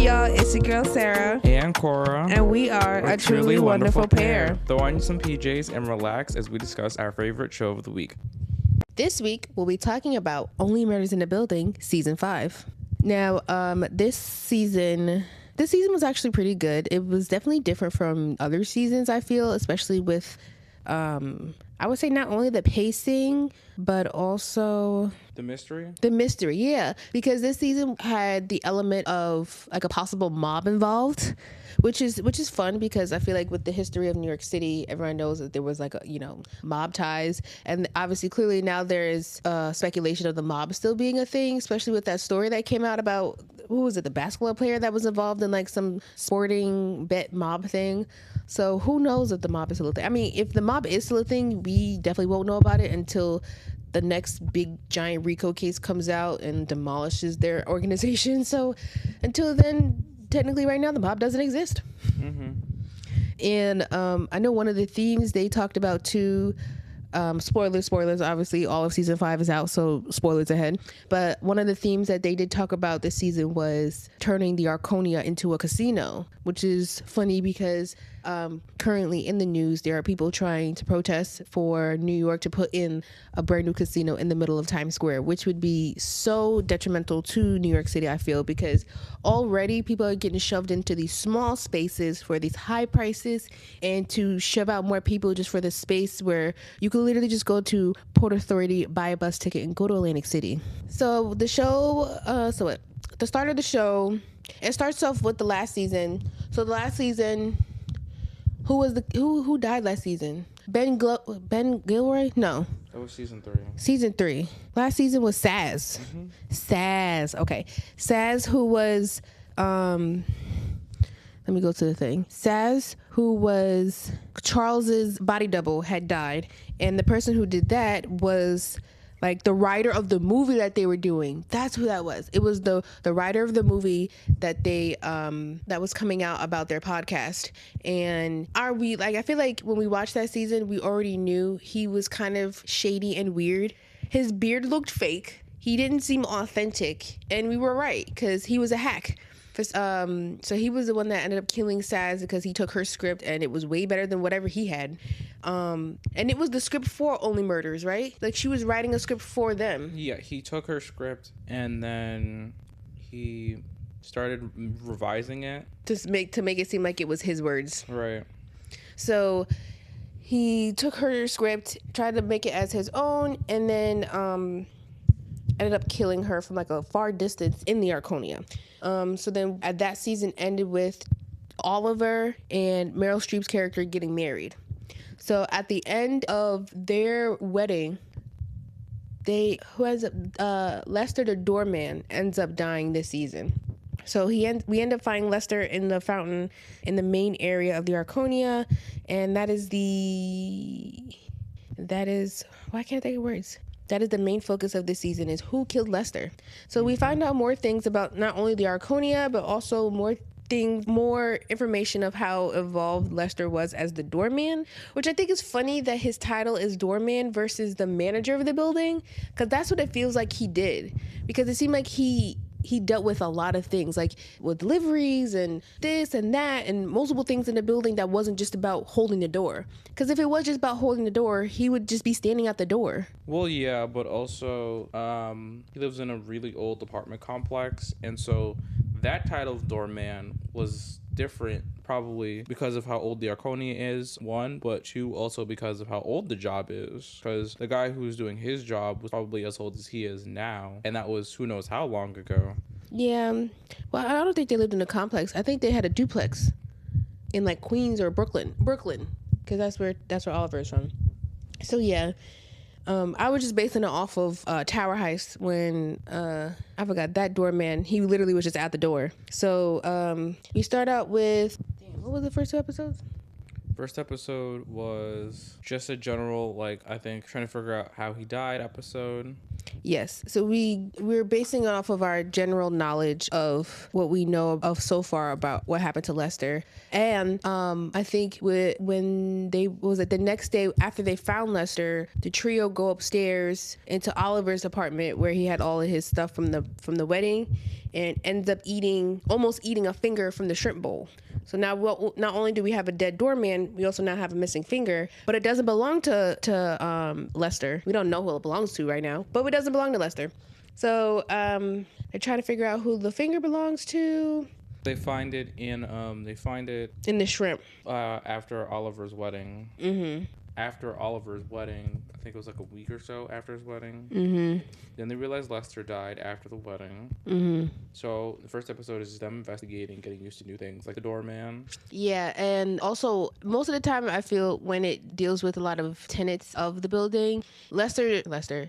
y'all, it's your girl Sarah and Corra, and we are a truly wonderful pair. Throw on some PJs and relax as we discuss our favorite show of the week. This week we'll be talking about Only Murders in the Building season 5. Now this season was actually pretty good. It was definitely different from other seasons, I feel, especially with I would say not only the pacing, but also The mystery, yeah. Because this season had the element of like a possible mob involved, which is fun because I feel like with the history of New York City, everyone knows that there was like mob ties, and obviously clearly now there is speculation of the mob still being a thing, especially with that story that came out about who was it, the basketball player that was involved in like some sporting bet mob thing. So who knows if the mob is still a thing? I mean, if the mob is still a thing, we definitely won't know about it until the next big giant RICO case comes out and demolishes their organization. So until then, technically right now, the mob doesn't exist. Mm-hmm. And I know one of the themes they talked about too, spoilers, obviously all of season 5 is out, so spoilers ahead. But one of the themes that they did talk about this season was turning the Arconia into a casino, which is funny because currently in the news, there are people trying to protest for New York to put in a brand new casino in the middle of Times Square, which would be so detrimental to New York City, I feel, because already people are getting shoved into these small spaces for these high prices, and to shove out more people just for the space where you could literally just go to Port Authority, buy a bus ticket, and go to Atlantic City. So the show, the start of the show, it starts off with the last season. So the last season, who died last season? Ben Gilroy? No. That was season 3. Season 3. Last season was Saz. Mm-hmm. Saz. Okay. Saz, who was let me go to the thing. Saz, who was Charles's body double, had died, and the person who did that was like the writer of the movie that they were doing. That's who that was. It was the writer of the movie that they that was coming out about their podcast. And I feel like when we watched that season, we already knew he was kind of shady and weird. His beard looked fake. He didn't seem authentic, and we were right because he was a hack. So he was the one that ended up killing Saz because he took her script and it was way better than whatever he had. And it was the script for Only Murders, right? Like she was writing a script for them. Yeah, he took her script and then he started revising it to make it seem like it was his words. Right. So he took her script, tried to make it as his own, and then ended up killing her from like a far distance in the Arconia. So then that season ended with Oliver and Meryl Streep's character getting married. So at the end of their wedding, Lester the doorman ends up dying this season. So we end up finding Lester in the fountain in the main area of the Arconia, and that is why can't I think of words? That is the main focus of this season, is who killed Lester. So we find out more things about not only the Arconia, but also more information of how evolved Lester was as the doorman, which I think is funny that his title is doorman versus the manager of the building, because that's what it feels like he did. Because it seemed like he dealt with a lot of things, like with deliveries and this and that and multiple things in the building that wasn't just about holding the door. Because if it was just about holding the door, he would just be standing at the door. Well, yeah, but also he lives in a really old apartment complex, and so that title of doorman was different, probably because of how old the Arconia is, one, but two, also because of how old the job is, because the guy who's doing his job was probably as old as he is now, and that was who knows how long ago. Yeah, well, I don't think they lived in a complex. I think they had a duplex in like Queens or Brooklyn, because that's where Oliver is from. So yeah, I was just basing it off of Tower Heist when I forgot that doorman. He literally was just at the door. So we start out with what was the first 2 episodes? First episode was just a general, like, I think trying to figure out how he died episode. Yes. So we're basing it off of our general knowledge of what we know of so far about what happened to Lester. And I think when they was it the next day after they found Lester, the trio go upstairs into Oliver's apartment where he had all of his stuff from the wedding, and ends up almost eating a finger from the shrimp bowl. So now, not only do we have a dead doorman, we also now have a missing finger, but it doesn't belong to Lester. We don't know who it belongs to right now, but it doesn't belong to Lester. So they're trying to figure out who the finger belongs to. They find it in the shrimp after Oliver's wedding. Mm-hmm. After Oliver's wedding, I think it was like a week or so after his wedding. Mm-hmm. Then they realized Lester died after the wedding. Mm-hmm. So the first episode is them investigating, getting used to new things, like the doorman. Yeah, and also most of the time I feel when it deals with a lot of tenants of the building,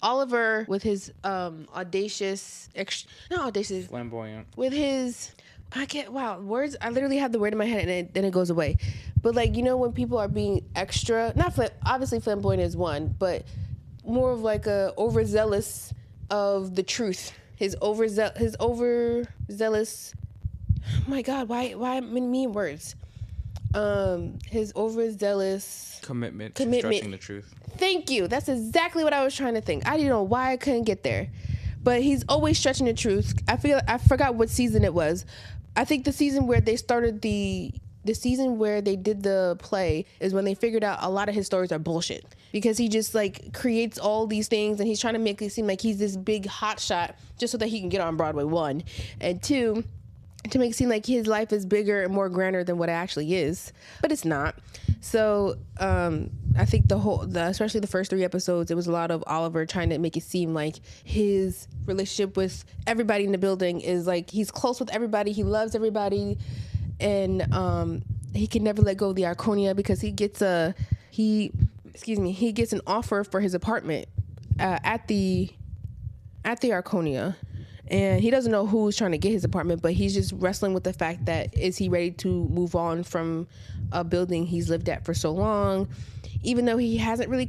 Oliver with his flamboyant. With his words. I literally have the word in my head and then it goes away. But like, you know, when people are being extra, obviously flamboyant is one, but more of like a overzealous of the truth. His overzealous. Oh my God, why many words? His overzealous commitment to stretching the truth. Thank you. That's exactly what I was trying to think. I didn't know why I couldn't get there, but he's always stretching the truth. I forgot what season it was. I think the season where they started the season where they did the play is when they figured out a lot of his stories are bullshit, because he just like creates all these things and he's trying to make it seem like he's this big hot shot just so that he can get on Broadway, one, and two, to make it seem like his life is bigger and more grander than what it actually is, but it's not. So I think especially the first 3 episodes, it was a lot of Oliver trying to make it seem like his relationship with everybody in the building is like he's close with everybody, he loves everybody, and he can never let go of the Arconia because he gets an offer for his apartment at the Arconia. And he doesn't know who's trying to get his apartment, but he's just wrestling with the fact that is he ready to move on from a building he's lived at for so long, even though he hasn't really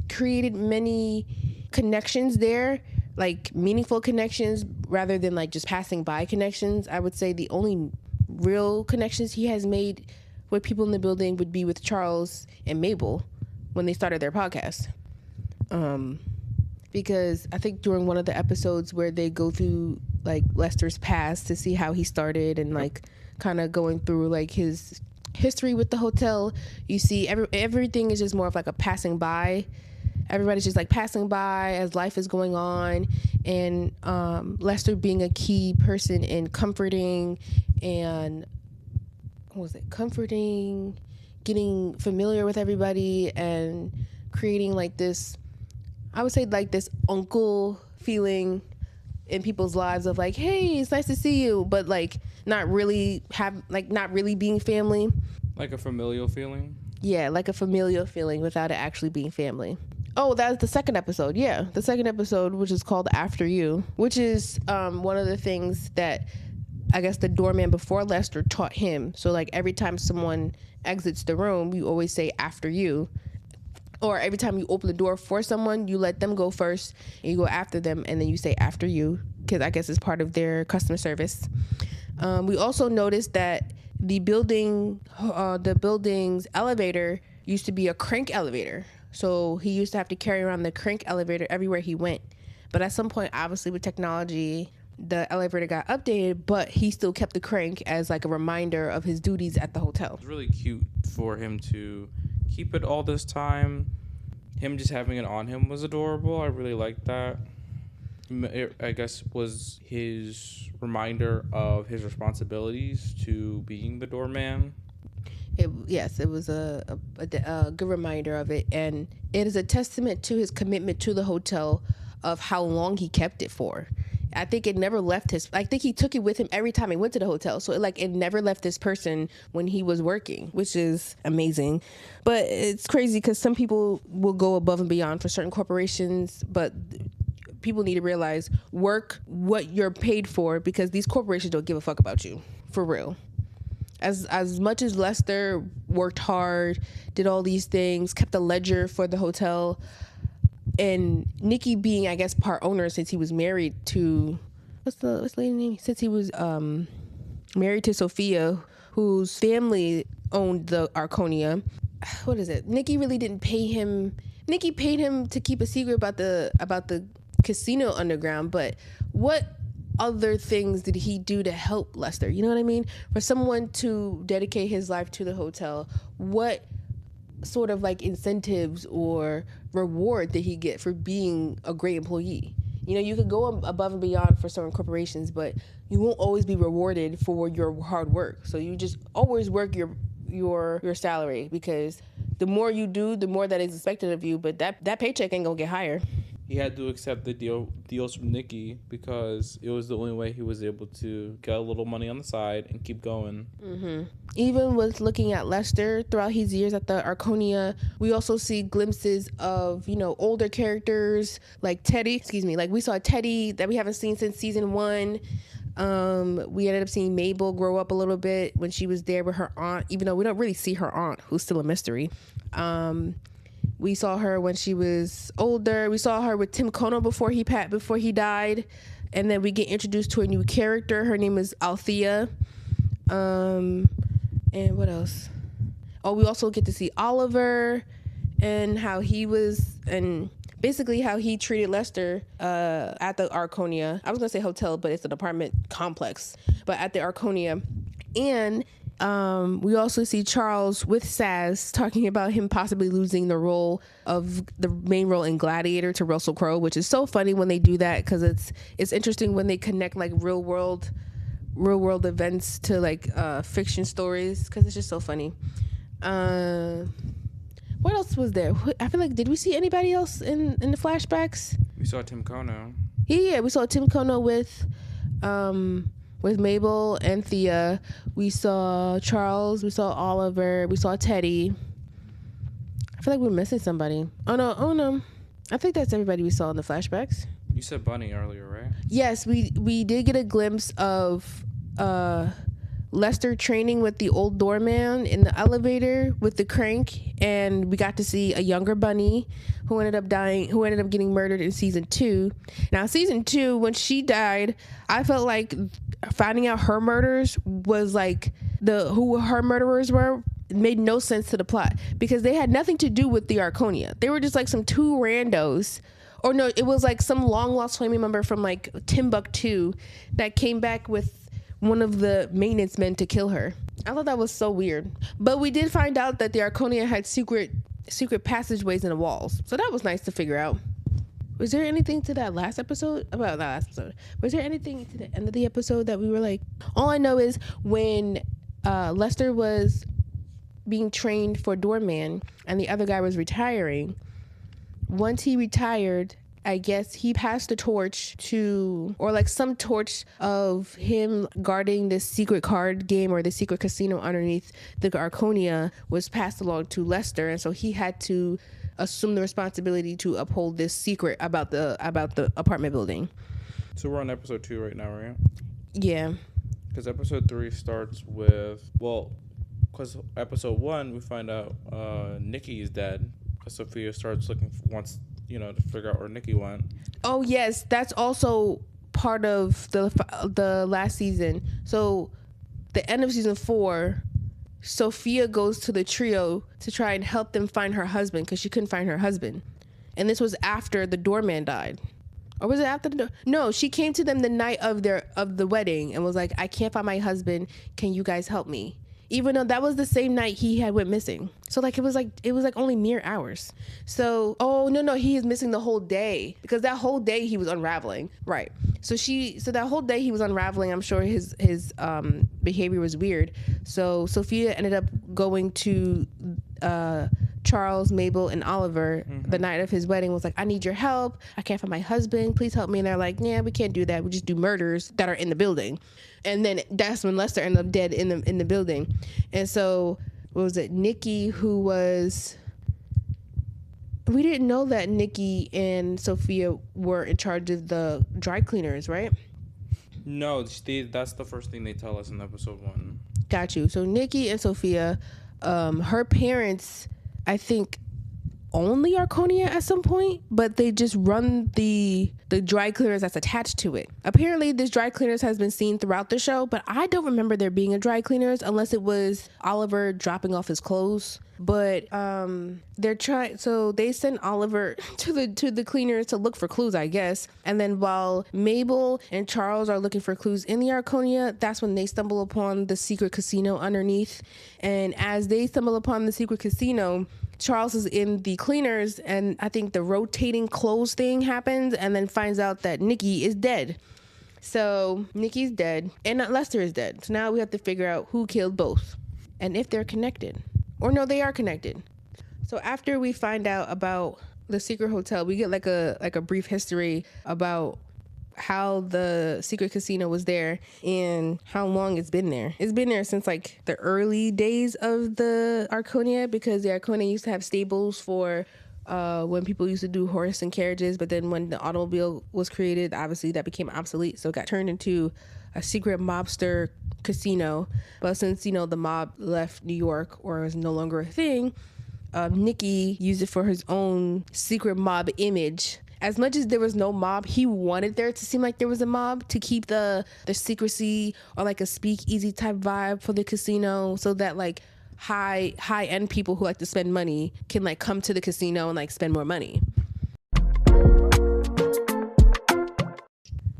created many connections there, like meaningful connections rather than like just passing by connections. I would say the only real connections he has made with people in the building would be with Charles and Mabel when they started their podcast. Because I think during one of the episodes where they go through like Lester's past to see how he started and like kind of going through like his history with the hotel, you see everything is just more of like a passing by. Everybody's just like passing by as life is going on, and Lester being a key person in comforting, getting familiar with everybody and creating like this, I would say like this uncle feeling in people's lives of like, hey, it's nice to see you, but like not really being family. Like a familial feeling? Yeah, like a familial feeling without it actually being family. Oh, that was the second episode. Yeah, the second episode, which is called After You, which is one of the things that I guess the doorman before Lester taught him. So like every time someone exits the room, you always say after you. Or every time you open the door for someone, you let them go first and you go after them, and then you say after you, because I guess it's part of their customer service. We also noticed that the building's elevator used to be a crank elevator. So he used to have to carry around the crank elevator everywhere he went. But at some point, obviously with technology, the elevator got updated, but he still kept the crank as like a reminder of his duties at the hotel. It's really cute for him to keep it all this time. Him just having it on him was adorable. I really liked that. It, I guess, was his reminder of his responsibilities to being the doorman. It was a good reminder of it, and it is a testament to his commitment to the hotel of how long he kept it for. I think it never left I think he took it with him every time he went to the hotel. So it never left this person when he was working, which is amazing. But it's crazy because some people will go above and beyond for certain corporations, but people need to realize work what you're paid for, because these corporations don't give a fuck about you, for real. As much as Lester worked hard, did all these things, kept a ledger for the hotel, and Nikki being, I guess, part owner since he was married to what's the lady name? Since he was married to Sophia, whose family owned the Arconia. What is it? Nikki really didn't pay him. Nikki paid him to keep a secret about the casino underground, but what other things did he do to help Lester? You know what I mean? For someone to dedicate his life to the hotel, what sort of like incentives or reward did he get for being a great employee? You know, you could go above and beyond for certain corporations, but you won't always be rewarded for your hard work. So you just always work your salary, because the more you do, the more that is expected of you, but that paycheck ain't gonna get higher. He had to accept the deals from Nikki because it was the only way he was able to get a little money on the side and keep going. Mm-hmm. Even with looking at Lester throughout his years at the Arconia, we also see glimpses of, you know, older characters like Teddy. Like we saw Teddy that we haven't seen since season 1. We ended up seeing Mabel grow up a little bit when she was there with her aunt, even though we don't really see her aunt, who's still a mystery. We saw her when she was older. We saw her with Tim Kono before he died, and then we get introduced to a new character. Her name is Althea. And what else? Oh, we also get to see Oliver and how he was, and basically how he treated Lester at the Arconia. I was gonna say hotel, but it's an apartment complex. But at the Arconia, and we also see Charles with Saz talking about him possibly losing the main role in Gladiator to Russell Crowe, which is so funny when they do that, because it's interesting when they connect like real world events to like fiction stories, because it's just so funny. What else was there? I feel like, did we see anybody else in the flashbacks? We saw Tim Kono. Yeah, we saw Tim Kono with Mabel and Thea. We saw Charles. We saw Oliver. We saw Teddy. I feel like we're missing somebody. Oh no. I think that's everybody we saw in the flashbacks. You said Bunny earlier, right? Yes, we did get a glimpse of Lester training with the old doorman in the elevator with the crank, and we got to see a younger Bunny who ended up getting murdered in season 2. Now, season 2, when she died, I felt like finding out her murders was like who her murderers were made no sense to the plot, because they had nothing to do with the Arconia. They were just like some 2 randos. Or no, it was like some long lost family member from like Timbuktu that came back with one of the maintenance men to kill her. I thought that was so weird. But we did find out that the Arconia had secret passageways in the walls. So that was nice to figure out. Was there anything to that last episode? About that last episode. Was there anything to the end of the episode that we were like... All I know is when Lester was being trained for doorman and the other guy was retiring, once he retired, I guess he passed the torch to, or like some torch of him guarding this secret card game or the secret casino underneath the Arconia was passed along to Lester, and so he had to assume the responsibility to uphold this secret about the apartment building. So we're on episode 2 right now, right? Yeah. Because episode 3 starts with, because episode 1 we find out Nikki is dead. Because Sophia starts wants to figure out where Nikki went. Oh yes, that's also part of the last season. So the end of season 4, Sophia goes to the trio to try and help them find her husband, because she couldn't find her husband. And this was after the doorman died. Or was it after No, she came to them the night of the wedding and was like, I can't find my husband. Can you guys help me? Even though that was the same night he had went missing. So like it was like only mere hours. So no, he is missing the whole day, because that whole day he was unraveling. Right. So that whole day he was unraveling. I'm sure his behavior was weird. So Sophia ended up going to Charles, Mabel, and Oliver the night of his wedding, was like, I need your help. I can't find my husband. Please help me. And they're like, yeah, we can't do that. We just do murders that are in the building. And then that's when Lester ended up dead in the building. And so, what was it? Nikki, we didn't know that Nikki and Sophia were in charge of the dry cleaners, right? No, that's the first thing they tell us in episode 1. Got you. So Nikki and Sophia, her parents, I think, own the Arconia at some point, but they just run the dry cleaners that's attached to it. Apparently, this dry cleaners has been seen throughout the show, but I don't remember there being a dry cleaners unless it was Oliver dropping off his clothes. But they're trying, so they send Oliver to the cleaners to look for clues, I guess. And then while Mabel and Charles are looking for clues in the Arconia, that's when they stumble upon the secret casino underneath. And as they stumble upon the secret casino, Charles is in the cleaners, and I think the rotating clothes thing happens, and then finds out that Nikki is dead. So Nikki's dead, and Lester is dead. So now we have to figure out who killed both, and if they're connected. Or no, they are connected. So after we find out about the secret hotel, we get like a brief history about how the secret casino was there and how long it's been there. It's been there since like the early days of the Arconia, because the Arconia used to have stables for when people used to do horse and carriages, but then when the automobile was created, obviously that became obsolete, so it got turned into a secret mobster casino. But since, you know, the mob left New York or is no longer a thing, Nicky used it for his own secret mob image. As much as there was no mob, he wanted there to seem like there was a mob to keep the secrecy, or like a speakeasy type vibe for the casino, so that like high end people who like to spend money can like come to the casino and like spend more money.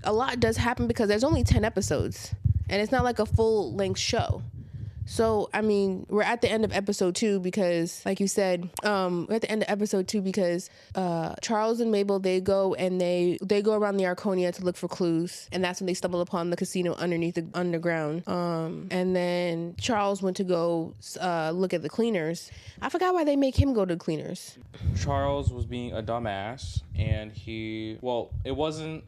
A lot does happen because there's only 10 episodes and it's not like a full length show. So, I mean, we're at the end of episode 2 because, like you said, we're at the end of episode 2 because Charles and Mabel, they go and they go around the Arconia to look for clues. And that's when they stumble upon the casino underneath the underground. And then Charles went to go look at the cleaners. I forgot why they make him go to the cleaners. Charles was being a dumbass, and it wasn't,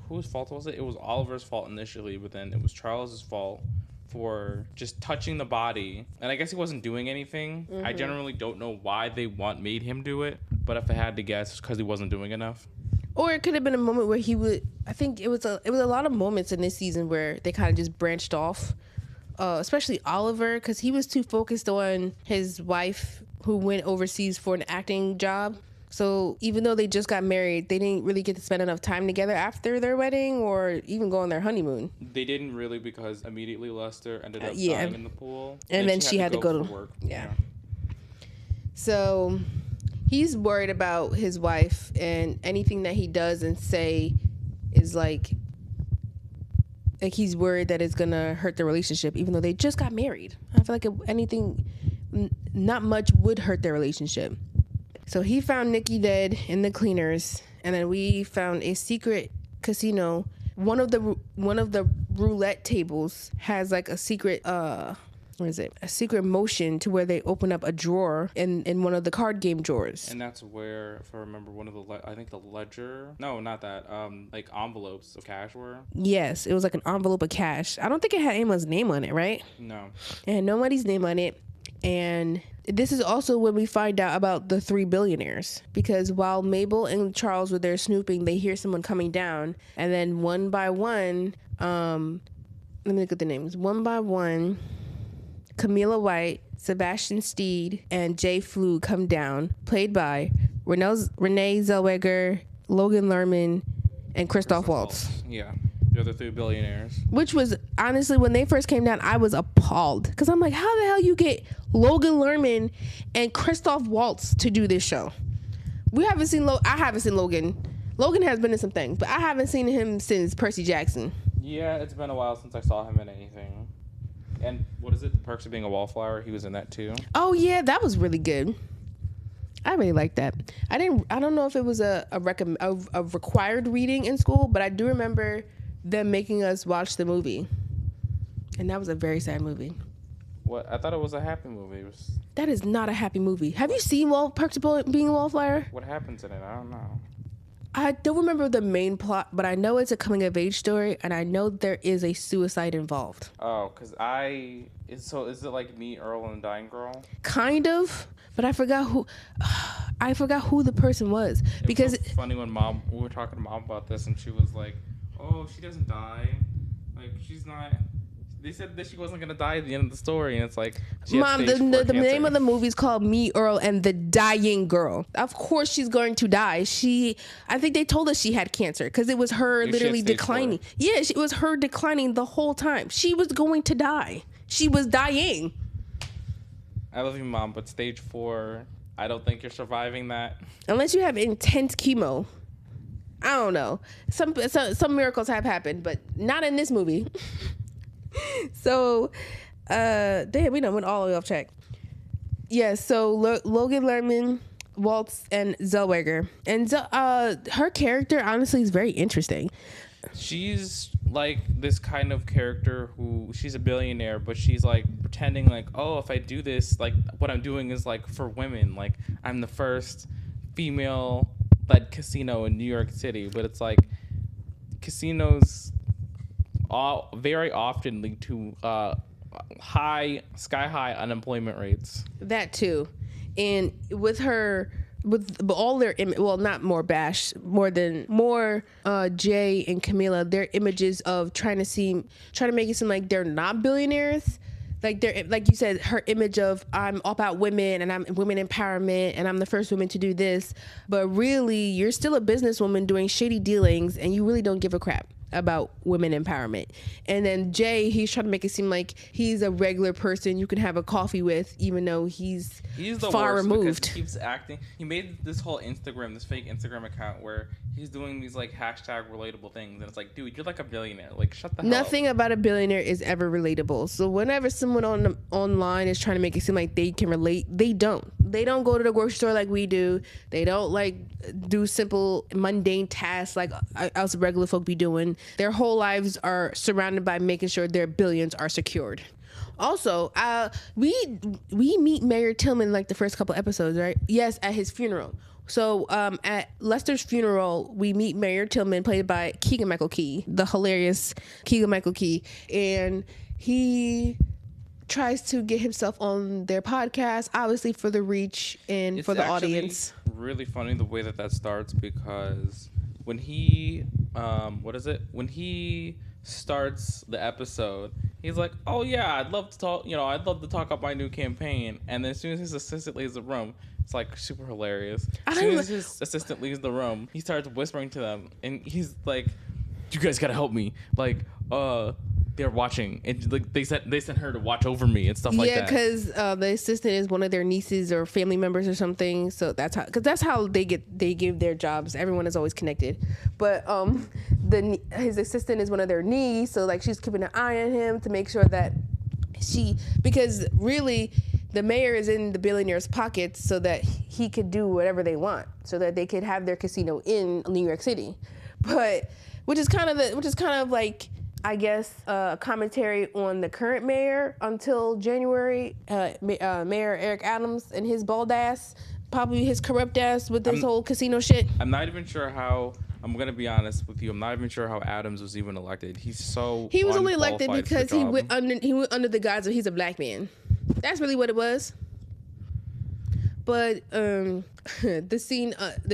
whose fault was it? It was Oliver's fault initially, but then it was Charles's fault for just touching the body, and I guess he wasn't doing anything. Mm-hmm. I generally don't know why they made him do it, but if I had to guess, it's because he wasn't doing enough. Or it could have been a moment where he would. I think it was a lot of moments in this season where they kind of just branched off, especially Oliver, because he was too focused on his wife who went overseas for an acting job. So even though they just got married, they didn't really get to spend enough time together after their wedding or even go on their honeymoon. They didn't really, because immediately Lester ended up dying in the pool. And then she had to go to work. Yeah. So he's worried about his wife, and anything that he does and say is like he's worried that it's going to hurt the relationship, even though they just got married. I feel like anything, not much would hurt their relationship. So he found Nikki dead in the cleaners, and then we found a secret casino. One of the roulette tables has like a secret a secret motion to where they open up a drawer in one of the card game drawers. And that's where, if I remember, one of the I think the ledger. No, not that. Like envelopes of cash were. Yes, it was like an envelope of cash. I don't think it had anyone's name on it, right? No. It had nobody's name on it. And this is also when we find out about the 3 billionaires, because while Mabel and Charles were there snooping, they hear someone coming down, and then one by one, let me look at the names. One by one, Camilla White, Sebastian Steed, and Jay Flew come down, played by Renee Zellweger, Logan Lerman, and Christoph Waltz. Yeah. The other 3 billionaires. Which was, honestly, when they first came down, I was appalled. Because I'm like, how the hell you get Logan Lerman and Christoph Waltz to do this show? I haven't seen Logan. Logan has been in some things, but I haven't seen him since Percy Jackson. Yeah, it's been a while since I saw him in anything. And what is it? The Perks of Being a Wallflower? He was in that too. Oh, yeah, that was really good. I really liked that. I don't know if it was a required reading in school, but I do remember them making us watch the movie, and that was a very sad movie. What? I thought it was a happy movie. That is not a happy movie. Have you seen Perks of Being a Wallflower? What happens in it? I don't know. I don't remember the main plot, but I know it's a coming of age story, and I know there is a suicide involved. Oh, because is it like Me, Earl, and Dying Girl? Kind of, but I forgot who the person was. Because it was so funny when we were talking to Mom about this, and she was like, "Oh, she doesn't die. Like, she's not They said that she wasn't gonna die at the end of the story, and it's like, Mom, the name of the movie is called Me, Earl, and the Dying Girl. Of course she's going to die. I think they told us she had cancer because it was her literally declining. Yeah, it was her declining the whole time. She was going to die. She was dying. I love you, Mom, but stage 4, I don't think you're surviving that. Unless you have intense chemo. I don't know. Some miracles have happened, but not in this movie. So, damn, we done went all the way off track. Yeah, so Logan Lerman, Waltz, and Zellweger. And her character, honestly, is very interesting. She's like this kind of character who, she's a billionaire, but she's like pretending like, oh, if I do this, like what I'm doing is like for women. Like I'm the first female-led casino in New York City. But it's like casinos very often lead to sky high unemployment rates. That too. And with all their more Jay and Camila, their images of trying to make it seem like they're not billionaires. Like you said, her image of I'm all about women and I'm women empowerment and I'm the first woman to do this, but really you're still a businesswoman doing shady dealings and you really don't give a crap about women empowerment. And then Jay, he's trying to make it seem like he's a regular person you can have a coffee with, even though he's the far worst removed. He keeps acting. He made this whole this fake Instagram account where he's doing these like hashtag relatable things, and it's like, dude, you're like a billionaire. Like, shut the hell up. Nothing about a billionaire is ever relatable. So whenever someone online is trying to make it seem like they can relate, they don't. They don't go to the grocery store like we do. They don't like do simple mundane tasks like us regular folk be doing. Their whole lives are surrounded by making sure their billions are secured. Also, we meet Mayor Tillman like the first couple episodes, right? Yes, at his funeral. So at Lester's funeral, we meet Mayor Tillman, played by Keegan-Michael Key, the hilarious Keegan-Michael Key, and he tries to get himself on their podcast, obviously for the reach and for the audience. It's really funny the way that starts, because when he when he starts the episode, he's like, oh yeah, I'd love to talk about my new campaign, and then as soon as his assistant leaves the room, it's like super hilarious. As soon as his assistant leaves the room, he starts whispering to them, and he's like, you guys gotta help me, like they're watching, and like they sent her to watch over me and stuff like that. Yeah, because the assistant is one of their nieces or family members or something. So that's how they give their jobs. Everyone is always connected. But his assistant is one of their nieces, so like she's keeping an eye on him to make sure that because really the mayor is in the billionaire's pockets so that he could do whatever they want, so that they could have their casino in New York City. But which is kind of like, I guess, commentary on the current mayor until January, Mayor Eric Adams and his bald ass, probably his corrupt ass with this whole casino shit. I'm not even sure how. I'm gonna be honest with you. I'm not even sure how Adams was even elected. He was only elected because he went under the guise of he's a black man. That's really what it was. But the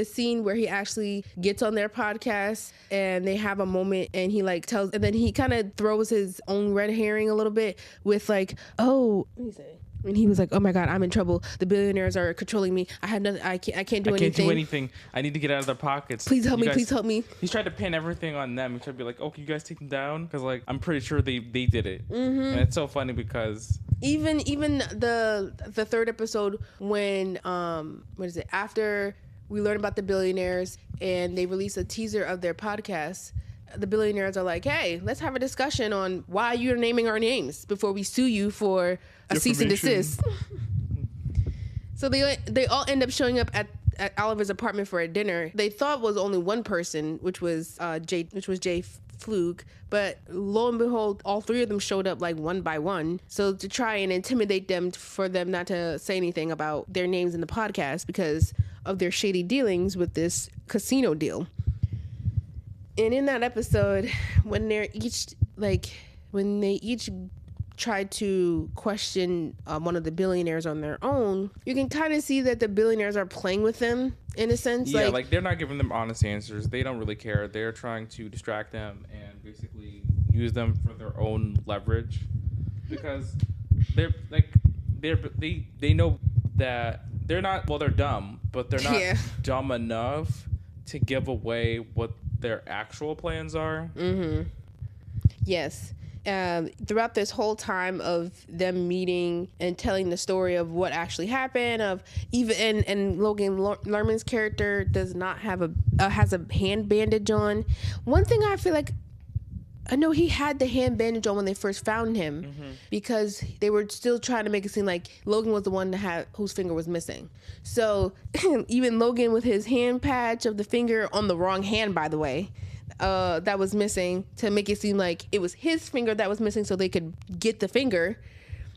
scene where he actually gets on their podcast and they have a moment, and he like tells, and then he kind of throws his own red herring a little bit with like, oh, what do you say? And he was like, oh my God, I'm in trouble. The billionaires are controlling me. I have nothing. I can't do anything. I need to get out of their pockets. Please help me. Please help me. He's tried to pin everything on them. He tried to be like, oh, can you guys take them down? Because like, I'm pretty sure they did it. Mm-hmm. And it's so funny because even the third episode, when after we learn about the billionaires and they release a teaser of their podcast, the billionaires are like, hey, let's have a discussion on why you're naming our names before we sue you for a cease and desist. So they all end up showing up at Oliver's apartment for a dinner. They thought was only one person, which was Jay Fluke, but lo and behold, all three of them showed up like one by one. So to try and intimidate them, for them not to say anything about their names in the podcast because of their shady dealings with this casino deal. And in that episode, when they each tried to question one of the billionaires on their own, you can kind of see that the billionaires are playing with them in a sense. Yeah, like they're not giving them honest answers. They don't really care. They're trying to distract them and basically, use them for their own leverage, because they know that they're not, well, they're dumb, but they're not Yeah. dumb enough to give away what their actual plans are. Yes. Throughout this whole time of them meeting and telling the story of what actually happened, of even and Logan Lerman's character does not have has a hand bandage on. One thing I feel like, I know he had the hand bandage on when they first found him, because they were still trying to make it seem like Logan was the one whose finger was missing. So even Logan with his hand patch of the finger on the wrong hand, by the way, that was missing, to make it seem like it was his finger that was missing so they could get the finger.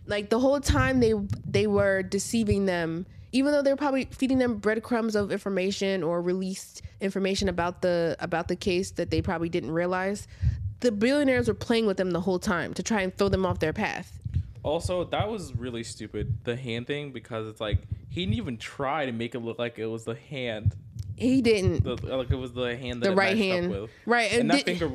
Like, the whole time they were deceiving them, even though they were probably feeding them breadcrumbs of information or released information about the case that they probably didn't realize. The billionaires were playing with them the whole time to try and throw them off their path. Also, that was really stupid, the hand thing, because it's like he didn't even try to make it look like it was the hand. He didn't. Like it was the hand that the it right matched hand, up with. right? And that finger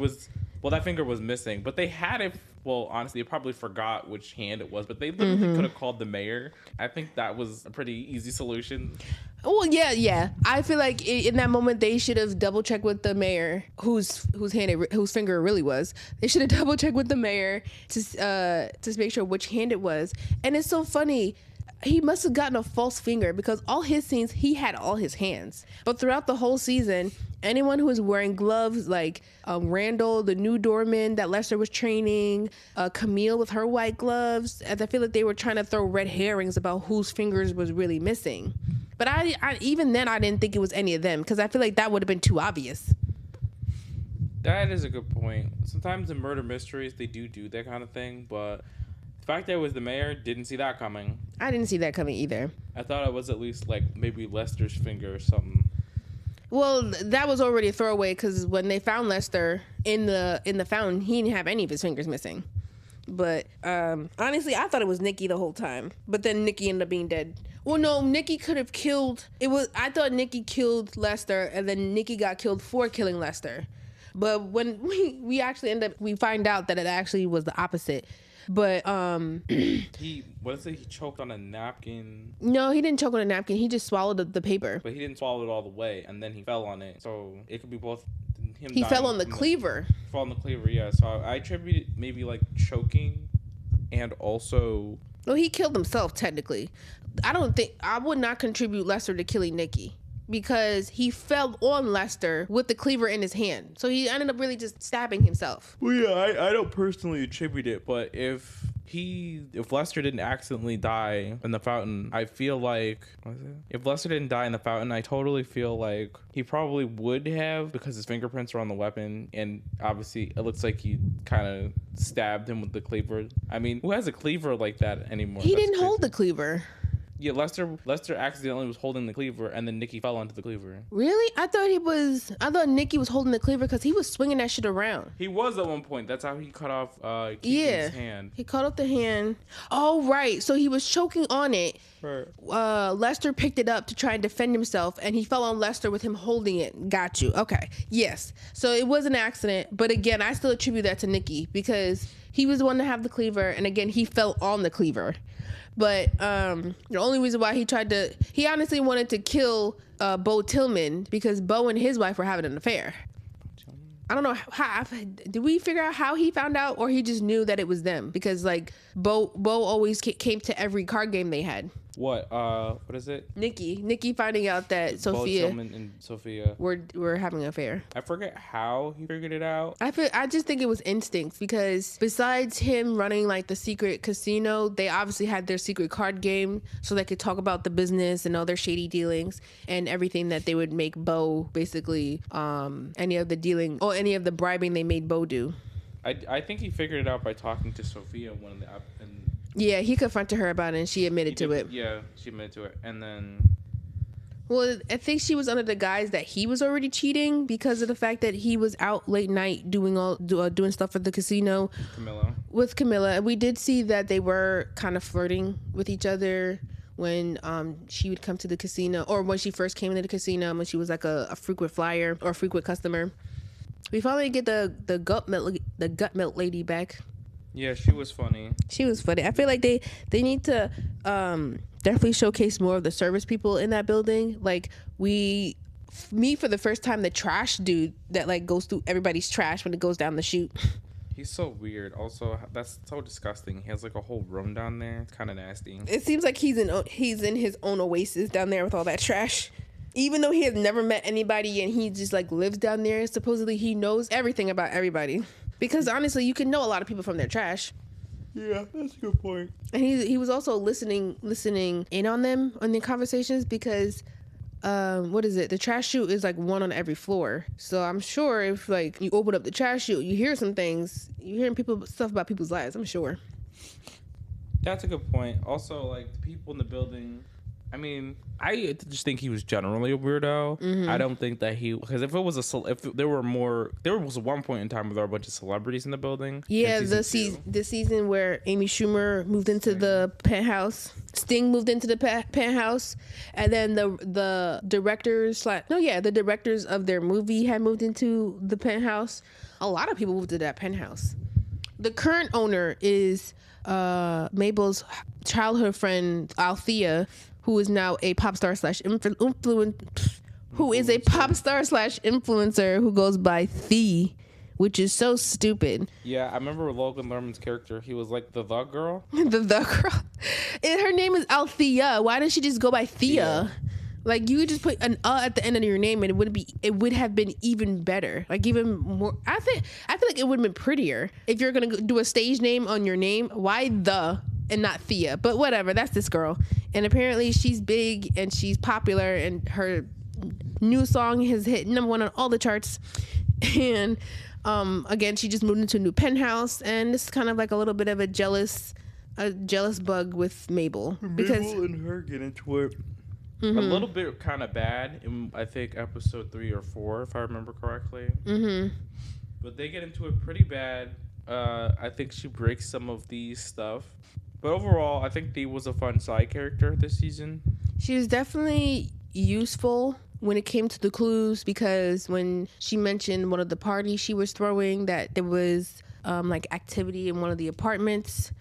was missing, but they had it. Well, honestly, they probably forgot which hand it was, but they literally could have called the mayor. I think that was a pretty easy solution. Well, yeah. I feel like in that moment they should have double checked with the mayor, whose finger it really was. They should have double checked with the mayor to make sure which hand it was. And it's so funny. He must have gotten a false finger, because all his scenes he had all his hands. But throughout the whole season, anyone who was wearing gloves, like Randall, the new doorman that Lester was training, Camille with her white gloves, and I feel like they were trying to throw red herrings about whose fingers was really missing. But I even then I didn't think it was any of them, because I feel like that would have been too obvious. That is a good point. Sometimes in murder mysteries they do that kind of thing, but the fact that it was the mayor, didn't see that coming. I didn't see that coming either. I thought it was at least like maybe Lester's finger or something. Well, that was already a throwaway, because when they found Lester in the fountain, he didn't have any of his fingers missing. But honestly, I thought it was Nikki the whole time. But then Nikki ended up being dead. Well, no, Nikki could have killed. I thought Nikki killed Lester, and then Nikki got killed for killing Lester. But when we find out that it actually was the opposite. But he choked on a napkin. No, he didn't choke on a napkin. He just swallowed the paper. But he didn't swallow it all the way, and then he fell on it. So it could be both. He fell on the cleaver. Fell on the cleaver, yeah. So I attribute it maybe like choking, and also. No, he killed himself technically. I would not contribute Lester to killing Nikki, because he fell on Lester with the cleaver in his hand. So he ended up really just stabbing himself. Well, yeah, I don't personally attribute it, but if Lester didn't accidentally die in the fountain, I feel like, if Lester didn't die in the fountain, I totally feel like he probably would have, because his fingerprints are on the weapon, and obviously it looks like he kind of stabbed him with the cleaver. I mean, who has a cleaver like that anymore? He didn't hold the cleaver. Yeah, Lester accidentally was holding the cleaver, and then Nikki fell onto the cleaver. Really? I thought Nikki was holding the cleaver because he was swinging that shit around. He was at one point. That's how he cut off Keegan's hand. He cut off the hand. Oh, right. So he was choking on it. Right. Lester picked it up to try and defend himself, and he fell on Lester with him holding it. Got you. Okay. Yes. So it was an accident, but again, I still attribute that to Nikki, because he was the one to have the cleaver, and again, he fell on the cleaver. But the only reason why he honestly wanted to kill Bo Tillman, because Bo and his wife were having an affair. I don't know how. Did we figure out how he found out, or he just knew that it was them? Because like Bo always came to every card game they had. What is it? Nikki finding out that Sophia Bo Tillman and Sophia were having an affair. I forget how he figured it out. I just think it was instinct, because besides him running like the secret casino, they obviously had their secret card game so they could talk about the business and all their shady dealings and everything that they would make Bo basically any of the dealing or any of the bribing they made Bo do. I think he figured it out by talking to Sophia yeah, he confronted her about it, and she admitted to it. Yeah, she admitted to it. And then... Well, I think she was under the guise that he was already cheating because of the fact that he was out late night doing stuff at the casino. With Camilla. And we did see that they were kind of flirting with each other when she would come to the casino, or when she first came into the casino, when she was like a frequent flyer or a frequent customer. We finally get the gut milk lady back. Yeah, she was funny. She was funny. I feel like they need to definitely showcase more of the service people in that building. Like we meet for the first time the trash dude that like goes through everybody's trash when it goes down the chute. He's so weird. Also, that's so disgusting. He has like a whole room down there. It's kind of nasty. It seems like he's in his own oasis down there with all that trash. Even though he has never met anybody and he just like lives down there, supposedly he knows everything about everybody. Because honestly, you can know a lot of people from their trash. Yeah, that's a good point. And he was also listening in on them on their conversations because what is it? The trash chute is like one on every floor. So I'm sure if like you open up the trash chute, you hear some things. You're hearing stuff about people's lives. I'm sure. That's a good point. Also, like the people in the building. I mean, I just think he was generally a weirdo. Mm-hmm. I don't think that because if there was one point in time where there were a bunch of celebrities in the building. Yeah, the season where Amy Schumer moved into the penthouse, Sting moved into the penthouse, and then the directors of their movie had moved into the penthouse. A lot of people moved to that penthouse. The current owner is Mabel's childhood friend Althea, who is now a pop star / influencer who goes by Thee, which is so stupid. Yeah, I remember Logan Lerman's character. He was like the girl. the girl. And her name is Althea. Why didn't she just go by Thea? Like you could just put an at the end of your name and it would have been even better. Like even more. I feel like it would have been prettier if you're gonna do a stage name on your name. Why the and not Thea? But whatever. That's this girl, and apparently she's big and she's popular, and her new song has hit #1 on all the charts. And again, she just moved into a new penthouse, and this is kind of like a little bit of a jealous bug with Mabel because Mabel and her get into it. Mm-hmm. A little bit kind of bad in, I think, episode 3 or 4, if I remember correctly. Mm-hmm. But they get into it pretty bad. I think she breaks some of these stuff. But overall, I think Dee was a fun side character this season. She was definitely useful when it came to the clues, because when she mentioned one of the parties she was throwing, that there was like activity in one of the apartments.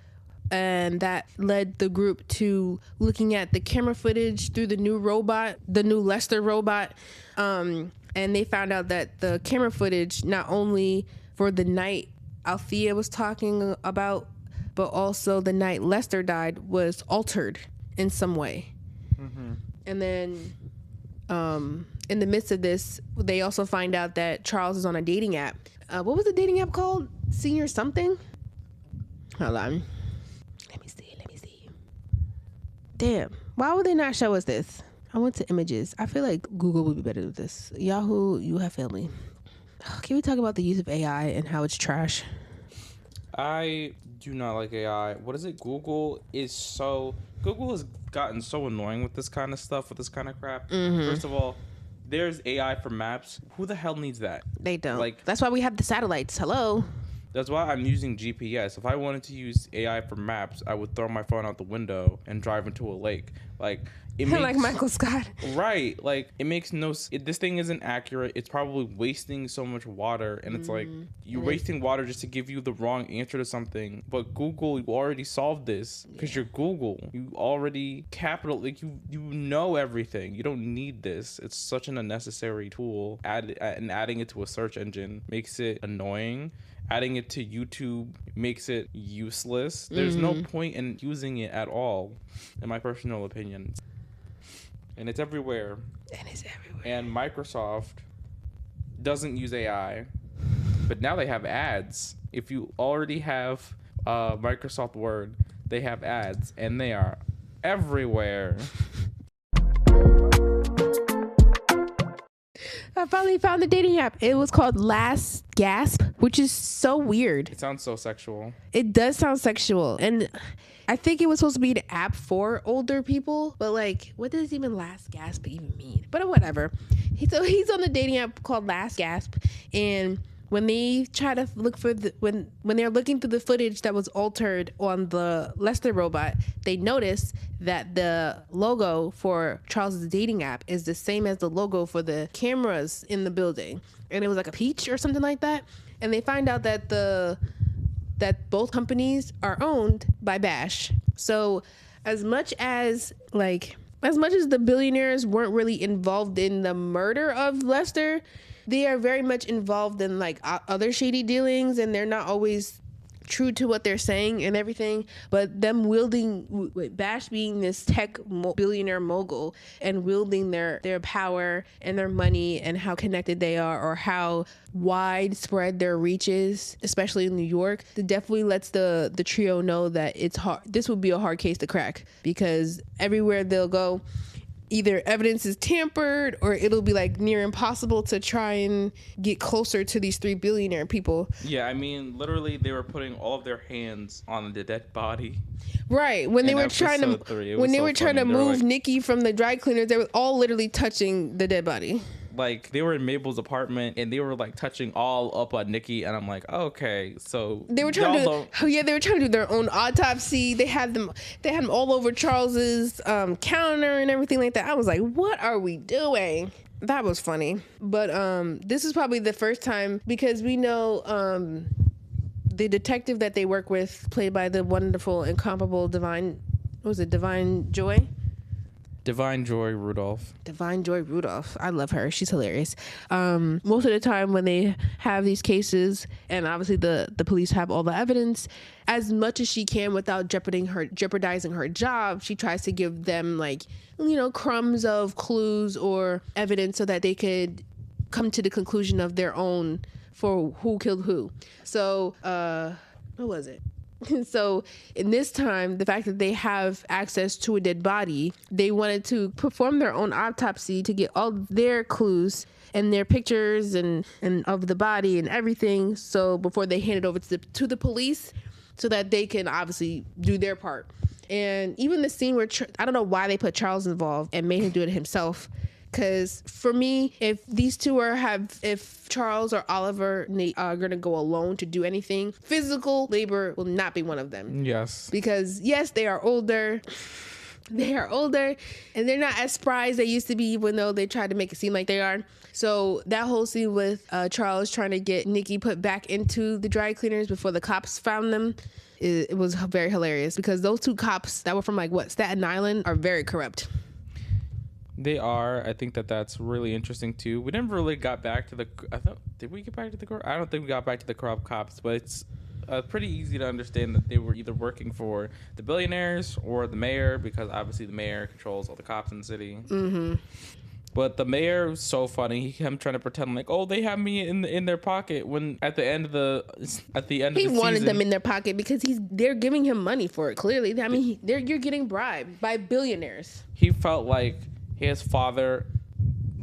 And that led the group to looking at the camera footage through the new Lester robot. And they found out that the camera footage, not only for the night Althea was talking about, but also the night Lester died, was altered in some way. Mm-hmm. And then in the midst of this, they also find out that Charles is on a dating app. What was the dating app called? Senior something? Hold on. Let me see. Damn. Why would they not show us this? I went to images. I feel like Google would be better with this. Yahoo, you have failed me. Can we talk about the use of AI and how it's trash? I do not like AI. What is it? Google has gotten so annoying with this kind of stuff, with this kind of crap. Mm-hmm. First of all, there's AI for maps. Who the hell needs that? They don't. Like, that's why we have the satellites. Hello. That's why I'm using GPS. If I wanted to use AI for maps, I would throw my phone out the window and drive into a lake. Like, it makes, like Michael Scott. Right. Like, it makes this thing isn't accurate. It's probably wasting so much water. And it's like, you're wasting water just to give you the wrong answer to something. But Google, you already solved this because you're Google. You already you know everything. You don't need this. It's such an unnecessary tool. And adding it to a search engine makes it annoying. Adding it to YouTube makes it useless. There's no point in using it at all, in my personal opinion. And it's everywhere. And Microsoft doesn't use AI, but now they have ads. If you already have Microsoft Word, they have ads, and they are everywhere. I finally found the dating app. It was called Last Gasp, which is so weird. It sounds so sexual. It does sound sexual. And I think it was supposed to be an app for older people, but like, what does even Last Gasp even mean? But whatever. He's on the dating app called Last Gasp, and when they try to look for when they're looking through the footage that was altered on the Lester robot, they notice that the logo for Charles's dating app is the same as the logo for the cameras in the building, and it was like a peach or something like that. And they find out that both companies are owned by Bash. So as much as the billionaires weren't really involved in the murder of Lester, they are very much involved in like other shady dealings, and they're not always true to what they're saying and everything. But them wielding, Bash being this tech billionaire mogul and wielding their power and their money and how connected they are, or how widespread their reach is, especially in New York, it definitely lets the trio know that it's hard. This would be a hard case to crack, because everywhere they'll go, either evidence is tampered or it'll be like near impossible to try and get closer to these 3 billionaire people. Yeah, I mean, literally they were putting all of their hands on the dead body. Right. When they were trying to move Nikki from the dry cleaners, they were all literally touching the dead body. Like, they were in Mabel's apartment and they were like touching all up on Nikki, and I'm like, okay, so they were trying to do their own autopsy. They had them all over Charles's counter and everything like that. I was like, what are we doing? That was funny. But this is probably the first time, because we know the detective that they work with, played by the wonderful, incomparable Divine Joy? Divine Joy Rudolph. Divine Joy Rudolph. I love her. She's hilarious. Most of the time when they have these cases, and obviously the police have all the evidence, as much as she can without jeopardizing her job, she tries to give them crumbs of clues or evidence so that they could come to the conclusion of their own for who killed who. So, what was it? So in this time, the fact that they have access to a dead body, they wanted to perform their own autopsy to get all their clues and their pictures and of the body and everything. So before they hand it over to the police, so that they can obviously do their part. And even the scene where I don't know why they put Charles involved and made him do it himself. Because for me, if these two if Charles or Oliver are going to go alone to do anything, physical labor will not be one of them. Yes. Because yes, they are older. They are older and they're not as spry as they used to be, even though they tried to make it seem like they are. So that whole scene with Charles trying to get Nikki put back into the dry cleaners before the cops found them, it was very hilarious, because those two cops that were from Staten Island are very corrupt. They are. I think that's really interesting too. We never really got back to did we get back to the corrupt? I don't think we got back to the corrupt cops, but it's pretty easy to understand that they were either working for the billionaires or the mayor, because obviously the mayor controls all the cops in the city. Mm-hmm. But the mayor was so funny. Him trying to pretend like, oh, they have me in their pocket, when at the end of the he wanted them in their pocket because they're giving him money for it. Clearly, I mean, you're getting bribed by billionaires. He felt like his father,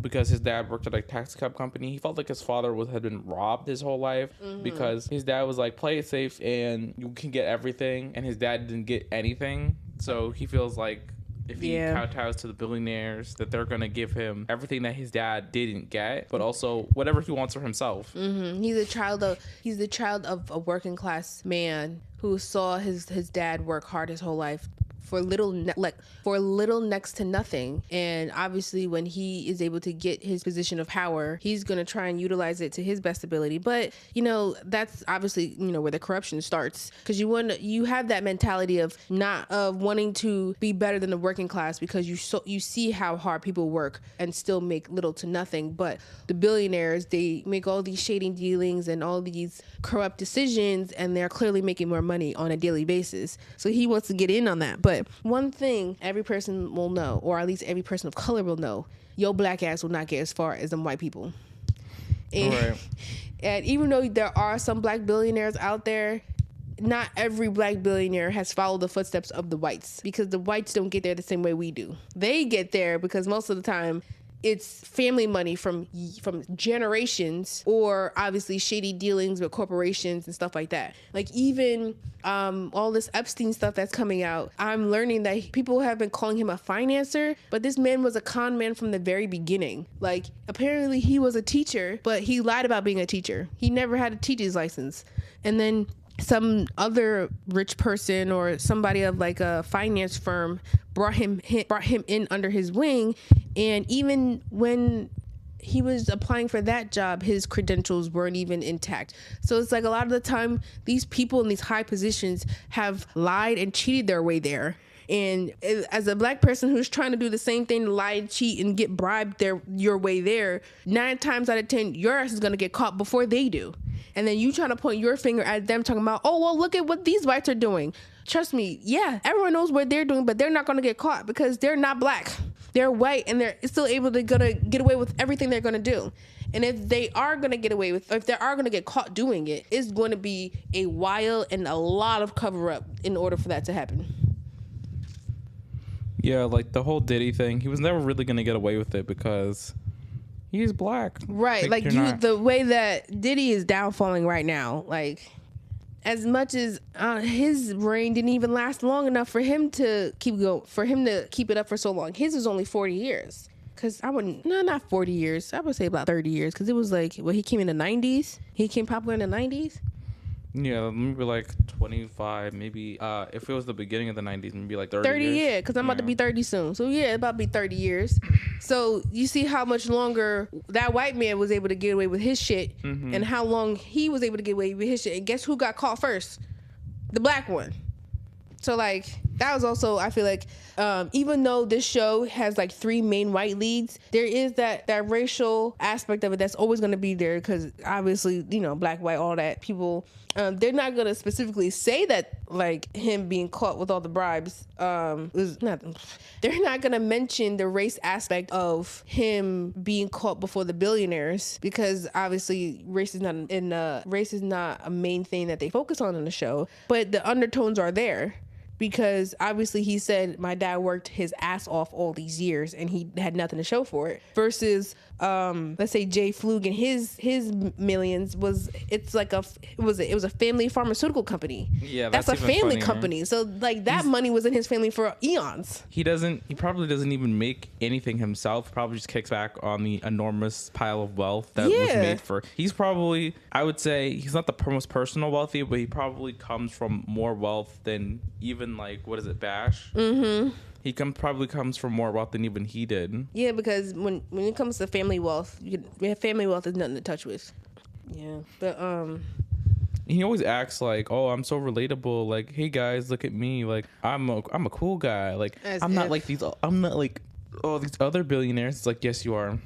because his dad worked at a taxi cab company, he felt like his father had been robbed his whole life. Mm-hmm. Because his dad was like, play it safe and you can get everything, and his dad didn't get anything. So he feels like if he kowtows to the billionaires, that they're gonna give him everything that his dad didn't get, but also whatever he wants for himself. Mm-hmm. He's the child of a working class man who saw his dad work hard his whole life for little next to nothing. And obviously when he is able to get his position of power, he's going to try and utilize it to his best ability. But that's obviously where the corruption starts, because you have that mentality of wanting to be better than the working class, because you see how hard people work and still make little to nothing. But the billionaires, they make all these shady dealings and all these corrupt decisions, and they're clearly making more money on a daily basis. So he wants to get in on that. But one thing every person will know, or at least every person of color will know, your black ass will not get as far as them white people. And, right. And even though there are some black billionaires out there, not every black billionaire has followed the footsteps of the whites, because the whites don't get there the same way we do. They get there because most of the time it's family money from generations, or obviously shady dealings with corporations and stuff like that. Like even all this Epstein stuff that's coming out, I'm learning that people have been calling him a financer, but this man was a con man from the very beginning. Like apparently he was a teacher, but he lied about being a teacher. He never had a teacher's license. And then some other rich person or somebody of like a finance firm brought him in under his wing, and even when he was applying for that job, his credentials weren't even intact. So it's like a lot of the time these people in these high positions have lied and cheated their way there. And as a black person who's trying to do the same thing, lie, cheat, and get bribed your way there, 9 times out of 10, your ass is going to get caught before they do. And then you trying to point your finger at them talking about, oh, well, look at what these whites are doing. Trust me, yeah, everyone knows what they're doing, but they're not going to get caught because they're not black. They're white, and they're still able to get away with everything they're going to do. And if they are going to get away with, if they are going to get caught doing it, it's going to be a while and a lot of cover up in order for that to happen. Yeah, like the whole Diddy thing, he was never really going to get away with it because he's black. Right. Like the way that Diddy is downfalling right now, like as much as his reign didn't even last long enough for him to keep it up for so long. His was only 40 years. Cause not 40 years. I would say about 30 years. Cause it was like, he came in the 90s. He became popular in the 90s. Yeah, maybe like 25, maybe if it was the beginning of the 90s, maybe like 30 years. Yeah, because I'm about to be 30 soon. So yeah, about to be 30 years. So you see how much longer that white man was able to get away with his shit, and how long he was able to get away with his shit. And guess who got caught first? The black one. So like that was also, I feel like, even though this show has like 3 main white leads, there is that racial aspect of it that's always going to be there, because obviously, you know, black, white, all that, people, they're not going to specifically say that like him being caught with all the bribes was nothing. They're not going to mention the race aspect of him being caught before the billionaires, because obviously race is not a main thing that they focus on in the show, but the undertones are there. Because obviously he said, my dad worked his ass off all these years and he had nothing to show for it. Versus, let's say Jay Flug and his millions it was a family pharmaceutical company. Yeah, that's a family company. So like that money was in his family for eons. He probably doesn't even make anything himself. Probably just kicks back on the enormous pile of wealth that was made for. He's probably, I would say, he's not the most personal wealthy, but he probably comes from more wealth than even like, what is it, Bash? Mm-hmm. He probably comes from more wealth than even he did. Yeah, because when it comes to family wealth, family wealth is nothing to touch with. Yeah, but he always acts like, oh, I'm so relatable. Like, hey guys, look at me. Like, I'm a cool guy. Like, I'm not like these other billionaires. It's like, yes, you are.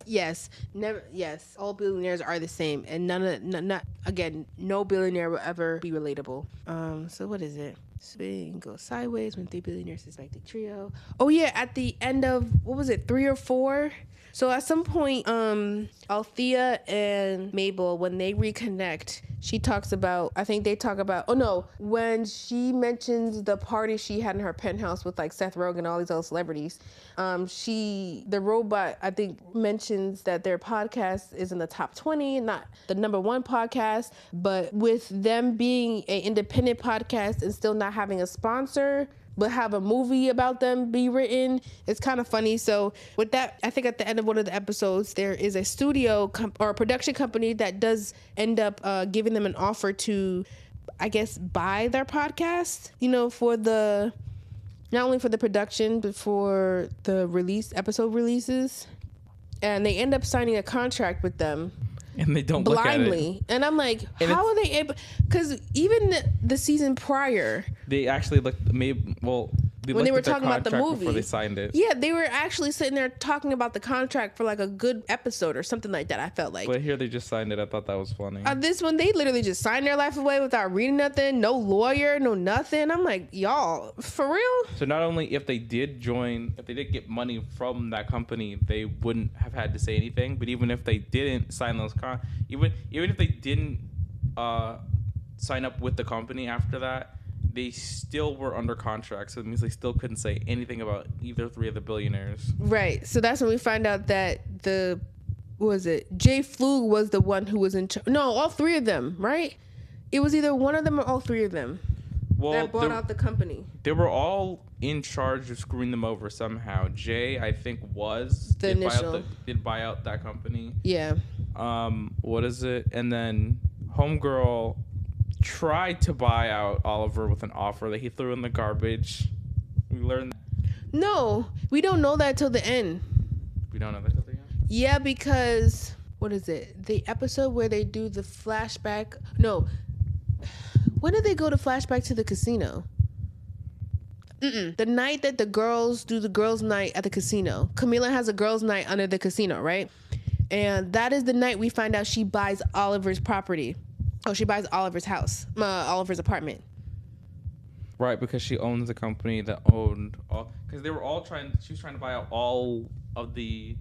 Yes, never. Yes, all billionaires are the same, and no billionaire will ever be relatable. So what is it? Spin goes sideways when 3 billionaires suspect a trio. Oh yeah, at the end of, what was it, 3 or 4? So at some point, Althea and Mabel, when they reconnect, when she mentions the party she had in her penthouse with like Seth Rogen and all these other celebrities, the robot, I think, mentions that their podcast is in the top 20, not the number 1 podcast, but with them being an independent podcast and still not having a sponsor, but have a movie about them be written, it's kind of funny. So with that, I think at the end of one of the episodes, there is a studio or a production company that does end up giving them an offer to, I guess, buy their podcast, you know, not only for the production, but for the episode releases. And they end up signing a contract with them. And they don't blindly look at it. And I'm like, how are they able? Because even the season prior, they actually looked. When they were talking about the movie before they signed it. Yeah, they were actually sitting there talking about the contract for like a good episode or something like that. I felt like. But here they just signed it. I thought that was funny. This one, they literally just signed their life away without reading nothing. No lawyer, no nothing. I'm like, y'all, for real? So not only if they did get money from that company, they wouldn't have had to say anything. But even if they didn't sign those even if they didn't sign up with the company after that, they still were under contract, so it means they still couldn't say anything about either three of the billionaires. Right. So that's when we find out that Jay Flug was the one who was in charge. No, all three of them, right? It was either one of them or all three of them that bought out the company. They were all in charge of screwing them over somehow. Jay, I think, did buy out that company. Yeah. What is it? And then Homegirl tried to buy out Oliver with an offer that he threw in the garbage. We learned that. No, we don't know that till the end. We don't know that till the end? Yeah, because what is it? The episode where they do the flashback. No. When did they go to flashback to the casino? The night that the girls do the girls' night at the casino. Camila has a girls' night under the casino, right? And that is the night we find out she buys Oliver's property. Oh, she buys Oliver's house, Oliver's apartment. Right, because she owns the company that owned all. Because they were all she was trying to buy out all of the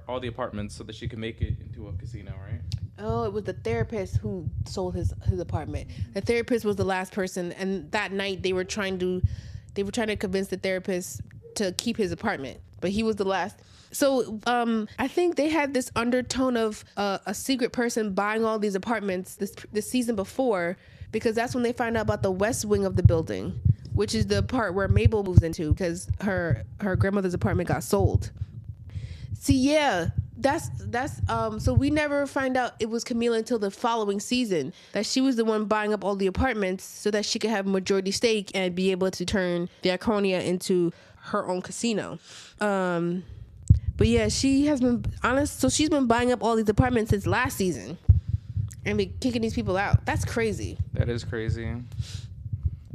all the apartments so that she could make it into a casino, right? Oh, it was the therapist who sold his apartment. The therapist was the last person, and that night they were trying to convince the therapist to keep his apartment, but he was the last. So I think they had this undertone of a secret person buying all these apartments this season before, because that's when they find out about the west wing of the building, which is the part where Mabel moves into because her grandmother's apartment got sold. See, yeah, that's so we never find out it was Camila until the following season, that she was the one buying up all the apartments so that she could have a majority stake and be able to turn the Iconia into her own casino. But yeah, she has been honest. So she's been buying up all these apartments since last season and be kicking these people out. That's crazy. That is crazy.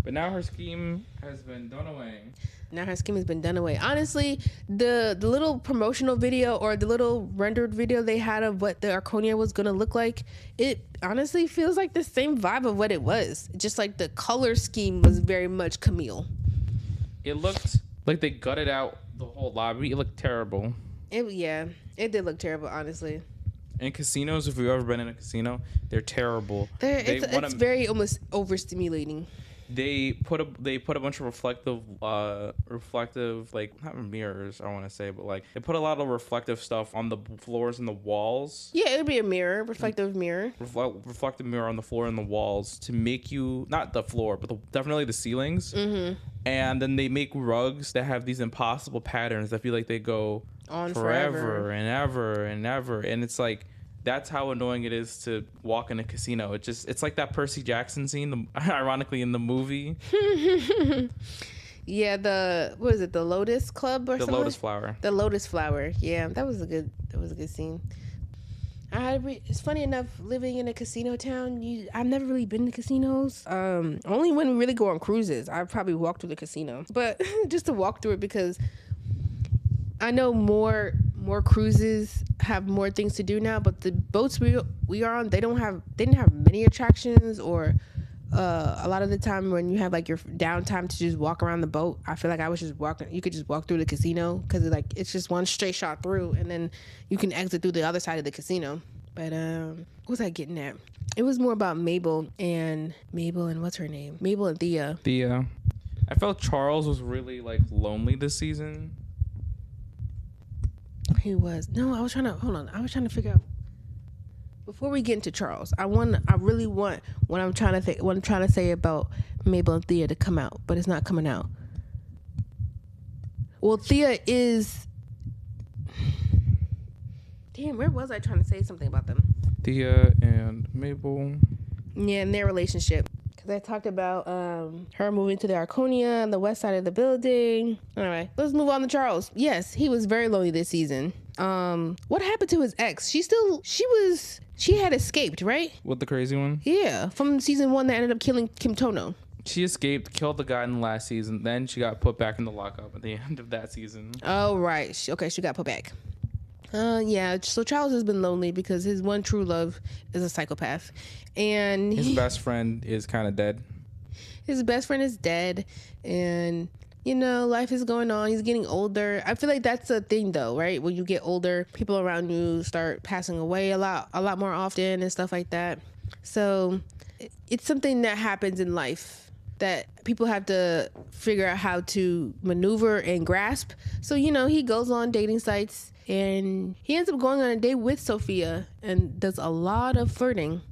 But now her scheme has been done away. Honestly, the little promotional video or the little rendered video they had of what the Arconia was going to look like, it honestly feels like the same vibe of what it was. Just like the color scheme was very much Camille. It looked like they gutted out the whole lobby. It looked terrible. It did look terrible, honestly. In casinos, if you've ever been in a casino, they're terrible. It's very almost overstimulating. They put a bunch of reflective like not mirrors I want to say, but like they put a lot of reflective stuff on the floors and the walls. Yeah, it would be a mirror, reflective mirror. Reflective mirror on the floor and the walls to make you not the floor, but definitely the ceilings. Mm-hmm. And then they make rugs that have these impossible patterns that feel like they go on forever and ever and ever, and it's like. That's how annoying it is to walk in a casino. It's like that Percy Jackson scene, ironically in the movie. Yeah, the Lotus Club or something? The Lotus Flower. The Lotus Flower. Yeah, that was a good scene. It's funny enough, living in a casino town, I've never really been to casinos. Only when we really go on cruises, I've probably walked through the casino. But just to walk through it, because I know more cruises have more things to do now, but the boats we are on, they didn't have many attractions, or a lot of the time when you have like your downtime to just walk around the boat, I feel like I was just walking. You could just walk through the casino because it's just one straight shot through, and then you can exit through the other side of the casino. But what was I getting at? It was more about Mabel and what's her name? Mabel and Thea. I felt Charles was really like lonely this season. He was. No, I was trying to figure out. Before we get into Charles, I really want what I'm trying to say about Mabel and Thea to come out, but it's not coming out. Well, Thea is. Damn, where was I trying to say something about them? Thea and Mabel. Yeah, and their relationship. Because I talked about her moving to the Arconia on the west side of the building. All right, let's move on to Charles. Yes, he was very lonely this season. What happened to his ex? She had escaped, right? With the crazy one? Yeah, from season 1 that ended up killing Kim Tono. She escaped, killed the guy in the last season. Then she got put back in the lockup at the end of that season. Oh, right. She got put back. Yeah, so Charles has been lonely because his one true love is a psychopath. And his best friend is kind of dead. His best friend is dead. And, life is going on. He's getting older. I feel like that's a thing, though, right? When you get older, people around you start passing away a lot more often and stuff like that. So it's something that happens in life. that people have to figure out how to maneuver and grasp. So, you know, he goes on dating sites and he ends up going on a date with Sophia and does a lot of flirting.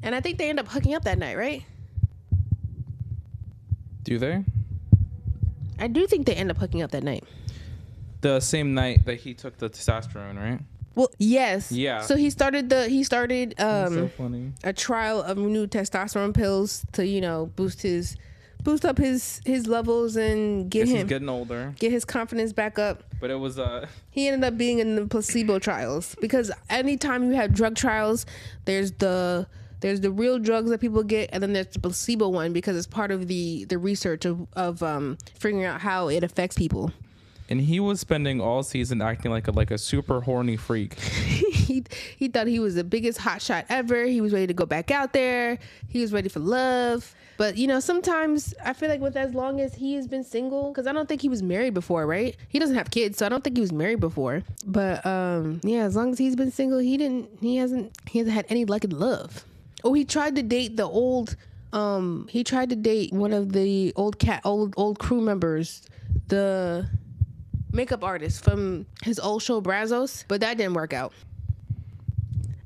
And I think they end up hooking up that night, right? Do they? I do think they end up hooking up that night. The same night that he took the testosterone, right? Well, yes. Yeah. So he started So funny. a trial of new testosterone pills to, you know, boost up his levels and He's getting older. get his confidence back up. But it was He ended up being in the placebo trials, because anytime you have drug trials, there's the real drugs that people get, and then there's the placebo one, because it's part of the research of figuring out how it affects people. and he was spending all season acting like a super horny freak. he thought he was the biggest hotshot ever. He was ready to go back out there. He was ready for love. But, you know, sometimes I feel like with as long as he has been single, because I don't think he was married before, right? He doesn't have kids, so I don't think he was married before. But yeah, as long as he's been single, he hasn't had any luck in love. Oh, he tried to date one of the old crew members, the makeup artist from his old show Brazos, but that didn't work out.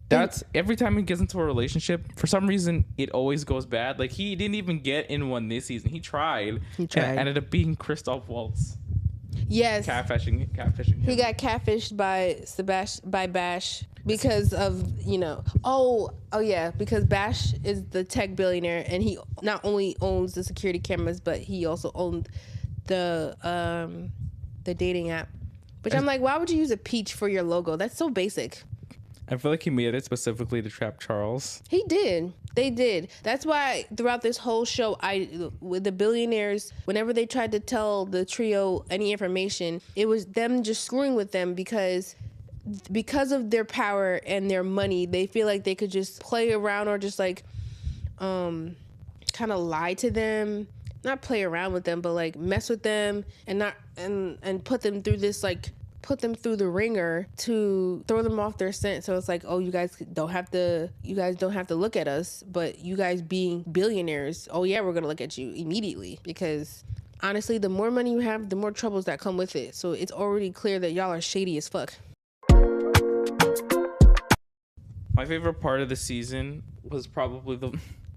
That's every time he gets into a relationship, for some reason it always goes bad. Like, he didn't even get in one this season. He tried. And it ended up being Christoph Waltz. Yes. Catfishing him. He got catfished by Bash because of, you know, oh yeah, because Bash is the tech billionaire, and he not only owns the security cameras, but he also owned the dating app. Which I'm like, why would you use a peach for your logo? That's so basic. I feel like he made it specifically to trap Charles. He did. They did. That's why throughout this whole show, with the billionaires, whenever they tried to tell the trio any information, it was them just screwing with them because of their power and their money. They feel like they could just play around or just like kind of lie to them, not play around with them, but like mess with them and not and put them through this, like put them through the ringer to throw them off their scent. So it's like, oh, you guys don't have to look at us, but you guys being billionaires, oh yeah, we're gonna look at you immediately, because honestly, the more money you have, the more troubles that come with it. So it's already clear that y'all are shady as fuck. My favorite part of the season was probably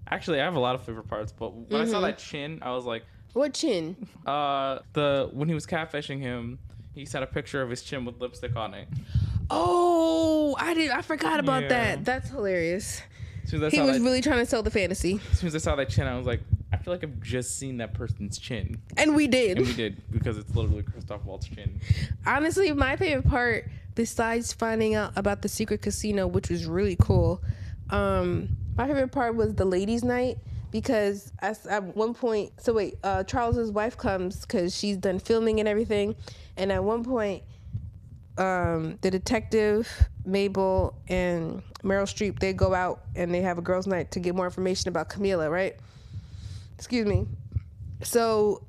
actually, I have a lot of favorite parts, but when I saw that chin, I was like, what chin? When he was catfishing him, he had a picture of his chin with lipstick on it. Oh, I forgot about that. That's hilarious. He was really trying to sell the fantasy. As soon as I saw that chin, I was like, I feel like I've just seen that person's chin. And we did, because it's literally Christoph Waltz's chin. Honestly, my favorite part, besides finding out about the secret casino, which was really cool, my favorite part was the ladies' night, because at one point, Charles's wife comes because she's done filming and everything, and at one point, the detective, Mabel, and Meryl Streep, they go out and they have a girls' night to get more information about Camila, right? Excuse me. So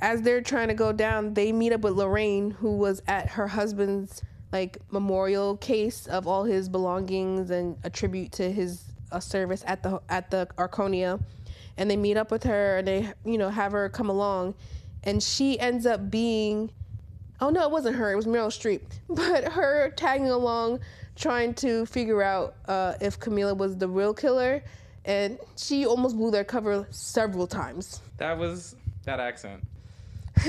as they're trying to go down, they meet up with Lorraine, who was at her husband's like memorial case of all his belongings and a tribute to his service at the Arconia, and they meet up with her and they, you know, have her come along, and she ends up being, oh no, it wasn't her, it was Meryl Streep, but her tagging along trying to figure out if Camila was the real killer, and she almost blew their cover several times. That accent.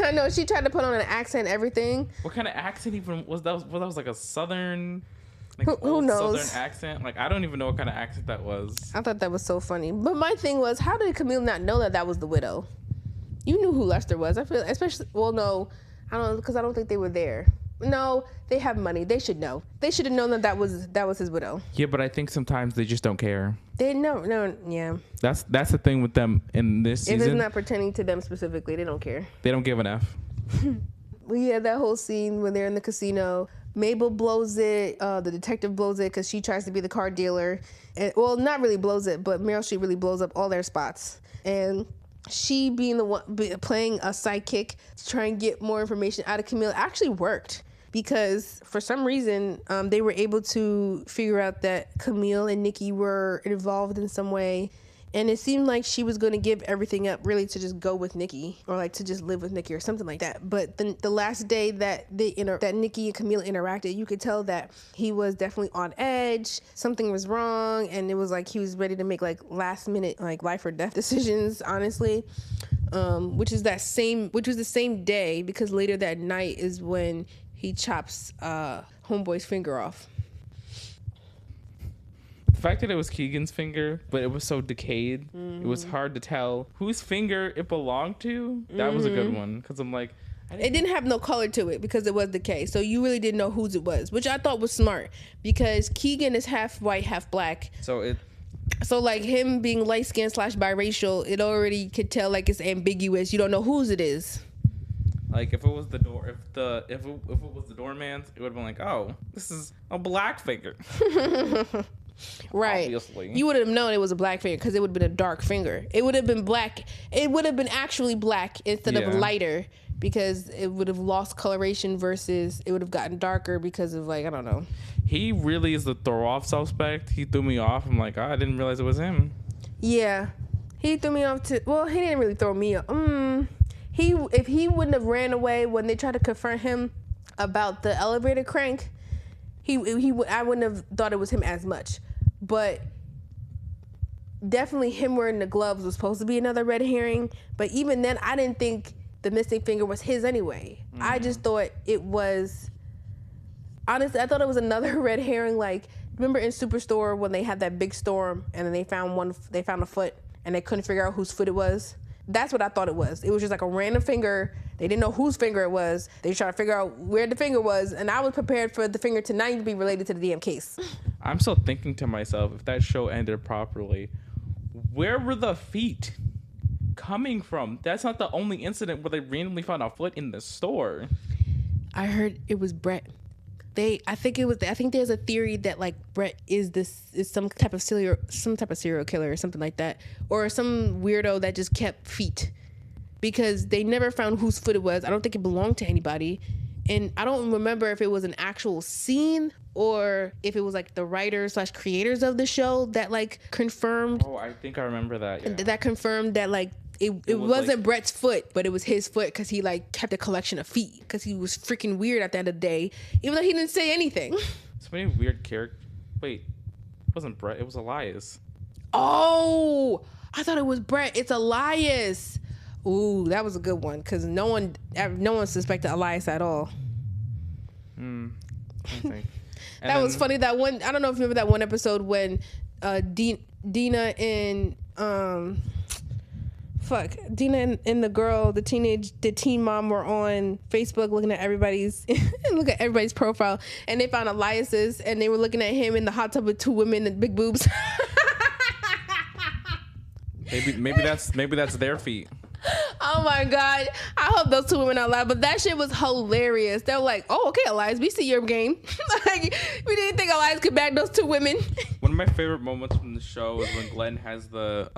I know, she tried to put on an accent, everything. What kind of accent even was that? That was like a southern, like who knows? Southern accent. Like, I don't even know what kind of accent that was. I thought that was so funny. But my thing was, how did Camille not know that was the widow? You knew who Lester was. I feel, especially, well, no, I don't know, because I don't think they were there. No, they have money. They should know. They should have known that was his widow. Yeah, but I think sometimes they just don't care. They no, yeah. That's the thing with them in this season. If it's not pertaining to them specifically, they don't care. They don't give an F. We had that whole scene when they're in the casino. Mabel blows it. The detective blows it because she tries to be the car dealer. And, well, not really blows it, but Meryl Streep really blows up all their spots. And she being the one playing a sidekick to try and get more information out of Camille actually worked. Because for some reason, they were able to figure out that Camille and Nikki were involved in some way, And it seemed like she was going to give everything up really to just go with Nikki, or like to just live with Nikki or something like that. But the last day that that Nikki and Camille interacted, you could tell that he was definitely on edge. Something was wrong, and it was like he was ready to make like last minute like life or death decisions, honestly. Which was the same day, because later that night is when he chops homeboy's finger off. The fact that it was Keegan's finger, but it was so decayed, it was hard to tell whose finger it belonged to. That was a good one, because I'm like, it didn't have no color to it because it was decay, so you really didn't know whose it was, which I thought was smart, because Keegan is half white, half black. So like him being light skinned / biracial, it already could tell like it's ambiguous. You don't know whose it is. Like if it was the doorman's, it would have been like, oh, this is a black finger. Right. Obviously. You would have known it was a black finger because it would have been a dark finger. It would have been black. It would have been actually black instead of lighter, because it would have lost coloration versus it would have gotten darker because of like, I don't know. He really is the throw off suspect. He threw me off. I'm like, I didn't realize it was him. Yeah. He threw me off too. Well, he didn't really throw me off. If he wouldn't have ran away when they tried to confront him about the elevator crank, I wouldn't have thought it was him as much. But definitely him wearing the gloves was supposed to be another red herring. But even then, I didn't think the missing finger was his anyway. I just thought it was, honestly, I thought it was another red herring. Like, remember in Superstore when they had that big storm and then they found a foot and they couldn't figure out whose foot it was? That's what I thought it was. It was just like a random finger. They didn't know whose finger it was. They tried to figure out where the finger was, and I was prepared for the finger to not even be related to the damn case. I'm still thinking to myself, if that show ended properly, where were the feet coming from? That's not the only incident where they randomly found a foot in the store. I heard it was Brett. I think there's a theory that like Brett is some type of serial killer or something like that, or some weirdo that just kept feet, because they never found whose foot it was. I don't think it belonged to anybody, and I don't remember if it was an actual scene or if it was like the writers / creators of the show that like confirmed. Oh, I think I remember that. Yeah. That confirmed that like it wasn't like Brett's foot, but it was his foot, because he like kept a collection of feet because he was freaking weird at the end of the day, even though he didn't say anything. So many weird characters. Wait, it wasn't Brett. It was Elias. Oh, I thought it was Brett. It's Elias. Ooh, that was a good one, because no one suspected Elias at all. I think. That was funny. That one, I don't know if you remember that one episode when Dina and and the girl, the teen mom were on Facebook looking at everybody's profile, and they found Elias's, and they were looking at him in the hot tub with two women and big boobs. maybe that's their feet. Oh my God. I hope those two women are alive. But that shit was hilarious. They were like, oh, okay, Elias, we see your game. Like, we didn't think Elias could bag those two women. One of my favorite moments from the show is when Glenn has the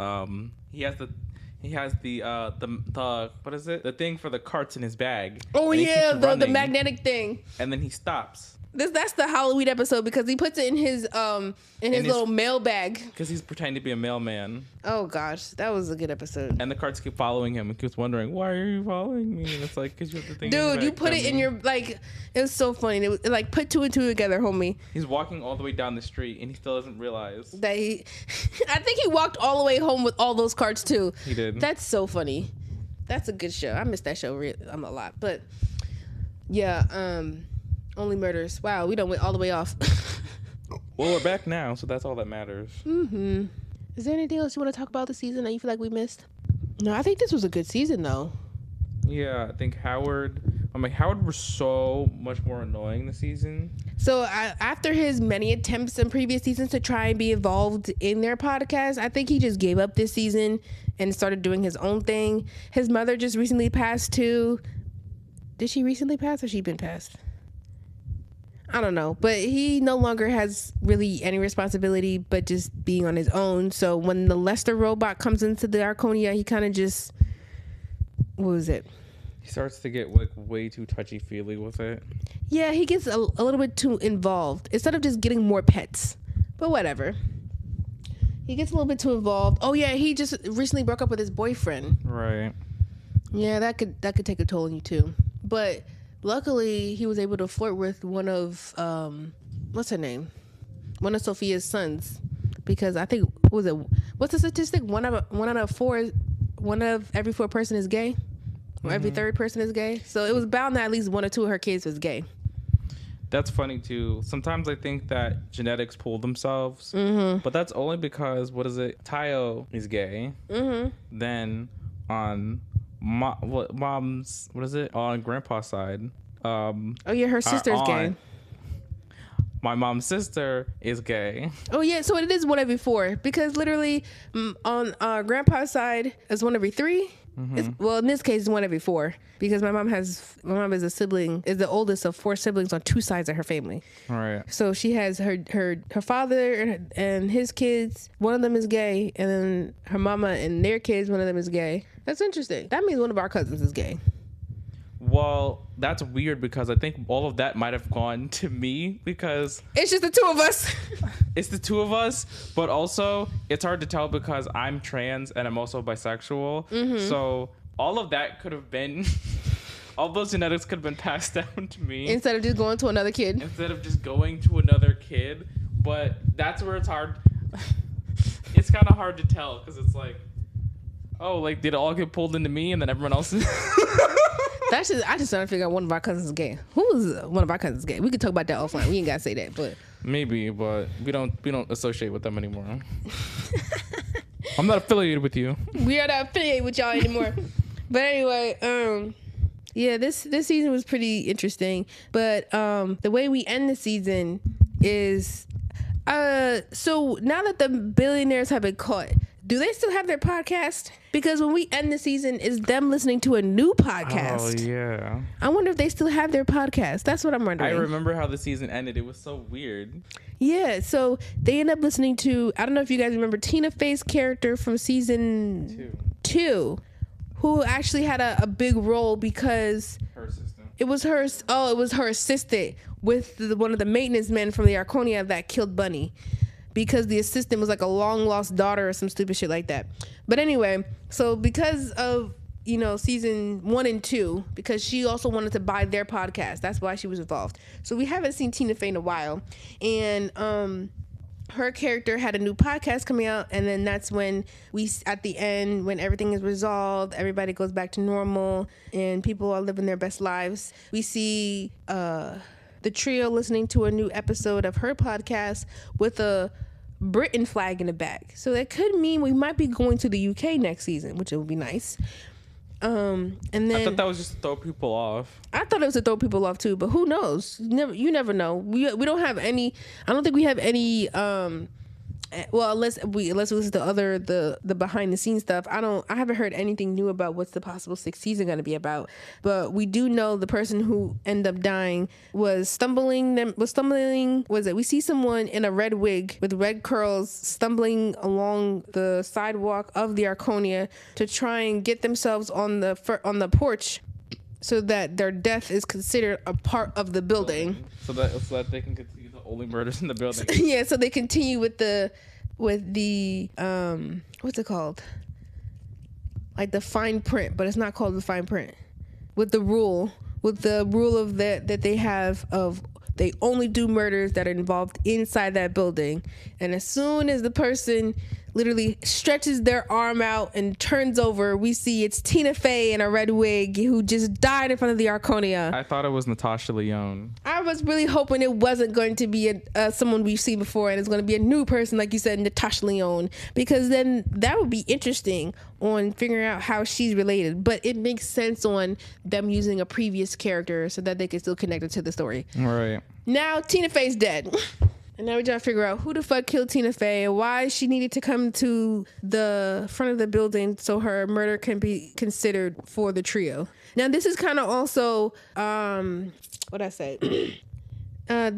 what is it? The thing for the carts in his bag. Oh yeah, the magnetic thing. And then he stops. That's the Halloween episode, because he puts it in his little mail bag. Because he's pretending to be a mailman. Oh gosh, that was a good episode. And the carts keep following him and keeps wondering, why are you following me? And it's like, because you have the thing. Dude, you put it in your, like, it was so funny. It was like, put two and two together, homie. He's walking all the way down the street and he still doesn't realize that I think he walked all the way home with all those carts too. He did. That's so funny. That's a good show. I miss that show a lot. But yeah, Only Murders. Wow, we done went all the way off. Well, we're back now, so that's all that matters. Mm-hmm. Is there anything else you want to talk about this season that you feel like we missed? No, I think this was a good season, though. Yeah, I think Howard was so much more annoying this season. So after his many attempts in previous seasons to try and be involved in their podcast, I think he just gave up this season and started doing his own thing. His mother just recently passed too. Did she recently pass, or she been passed? I don't know, but he no longer has really any responsibility but just being on his own. So when the Lester robot comes into the Arconia, he kind of just, what was it? He starts to get like way too touchy-feely with it. Yeah, he gets a little bit too involved instead of just getting more pets. But whatever. He gets a little bit too involved. Oh yeah, he just recently broke up with his boyfriend. Right. Yeah, that could take a toll on you too. But luckily, he was able to flirt with one of what's her name? One of Sophia's sons, because I think what's the statistic? One out of every 4 person is gay, or every 3rd person is gay. So it was bound that at least 1 or 2 of her kids was gay. That's funny too. Sometimes I think that genetics pull themselves, but that's only because Tayo is gay. Then on on grandpa's side. Oh yeah, her sister's gay. My mom's sister is gay. Oh yeah, so it is 1 every 4, because literally on grandpa's side it's 1 every 3. Well, in this case, it's 1 every 4, because my mom is the oldest of 4 siblings on 2 sides of her family. Right. So she has her father and his kids. 1 of them is gay, and then her mama and their kids. 1 of them is gay. That's interesting. That means 1 of our cousins is gay. Well, that's weird, because I think all of that might have gone to me, because it's just the 2 of us. It's the 2 of us, but also it's hard to tell because I'm trans and I'm also bisexual. So all of that could have been, all those genetics could have been passed down to me. Instead of just going to another kid. But that's where it's hard. It's kind of hard to tell, because it's like, oh, like, did it all get pulled into me and then everyone else is... I just trying to figure out 1 of our cousins is gay. Who is 1 of our cousins gay? We could talk about that offline. We ain't gotta say that, but maybe, but we don't associate with them anymore. I'm not affiliated with you. We are not affiliated with y'all anymore. But anyway, yeah, this season was pretty interesting. But the way we end the season is so now that the billionaires have been caught, do they still have their podcast? Because when we end the season, it's them listening to a new podcast. Oh, yeah. I wonder if they still have their podcast. That's what I'm wondering. I remember how the season ended. It was so weird. Yeah, so they end up listening to, I don't know if you guys remember Tina Fey's character from season 2, who actually had a big role because... Her assistant. It was her assistant with one of the maintenance men from the Arconia that killed Bunny. Because the assistant was like a long lost daughter or some stupid shit like that. But anyway, so because of, season 1 and 2, because she also wanted to buy their podcast, that's why she was involved. So we haven't seen Tina Fey in a while. And her character had a new podcast coming out, and then that's when at the end, when everything is resolved, everybody goes back to normal and people are living their best lives, we see the trio listening to a new episode of her podcast with a Britain flag in the back. So that could mean we might be going to the UK next season, which would be nice. And then I thought that was just to throw people off. I thought it was to throw people off too, but who knows? You never know. We don't have any. I don't think we have any. Well, unless we listen to the behind the scenes stuff. I haven't heard anything new about what's the possible 6th season going to be about. But we do know the person who ended up dying was stumbling. We see someone in a red wig with red curls stumbling along the sidewalk of the Arconia to try and get themselves on the porch, so that their death is considered a part of the building. So that they can continue the only murders in the building. Yeah, so they continue with the what's it called? Like the fine print, but it's not called the fine print. With the rule of that they have of they only do murders that are involved inside that building. And as soon as the person literally stretches their arm out and turns over, we see it's Tina Fey in a red wig who just died in front of the Arconia. I thought it was Natasha Lyonne. I was really hoping it wasn't going to be someone we've seen before, and it's going to be a new person, like you said, Natasha Lyonne, because then that would be interesting on figuring out how she's related. But it makes sense on them using a previous character so that they can still connect it to the story. Right. Now Tina Fey's dead. And now we're trying to figure out who the fuck killed Tina Fey and why she needed to come to the front of the building so her murder can be considered for the trio. Now, this is kind of also, what I say? I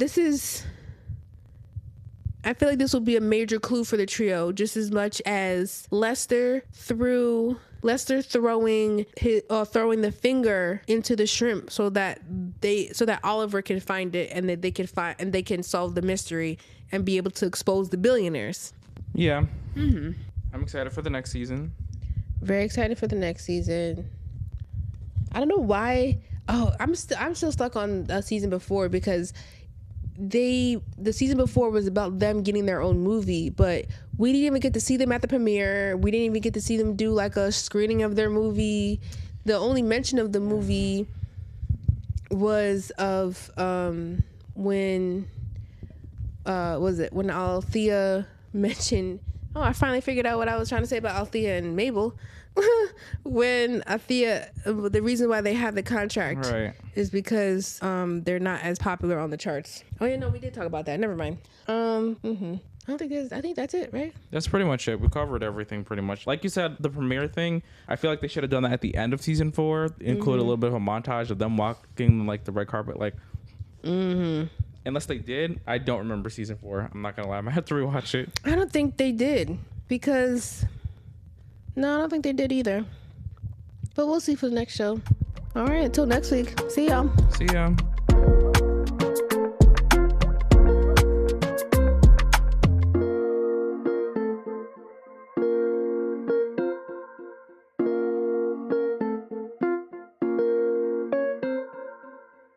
feel like this will be a major clue for the trio, just as much as Lester throwing the finger into the shrimp so that Oliver can find it and that they can solve the mystery and be able to expose the billionaires. Yeah. I'm excited for the next season. Very excited for the next season. I don't know why. Oh, I'm still stuck on a season before because the season before was about them getting their own movie, but we didn't even get to see them at the premiere. We didn't even get to see them do like a screening of their movie. The only mention of the movie was of when when Althea mentioned, oh, I finally figured out what I was trying to say about Althea and Mabel. When Althea, the reason why they have the contract is because they're not as popular on the charts. Oh yeah, no, we did talk about that. Never mind. I think that's it, right? That's pretty much it. We covered everything pretty much. Like you said, the premiere thing, I feel like they should have done that at the end of season 4, include a little bit of a montage of them walking like the red carpet, like unless they did. I don't remember season 4. I'm not gonna lie, I might have to rewatch it. I don't think they did because no, I don't think they did either. But we'll see for the next show. All right, until next week. See y'all. See ya.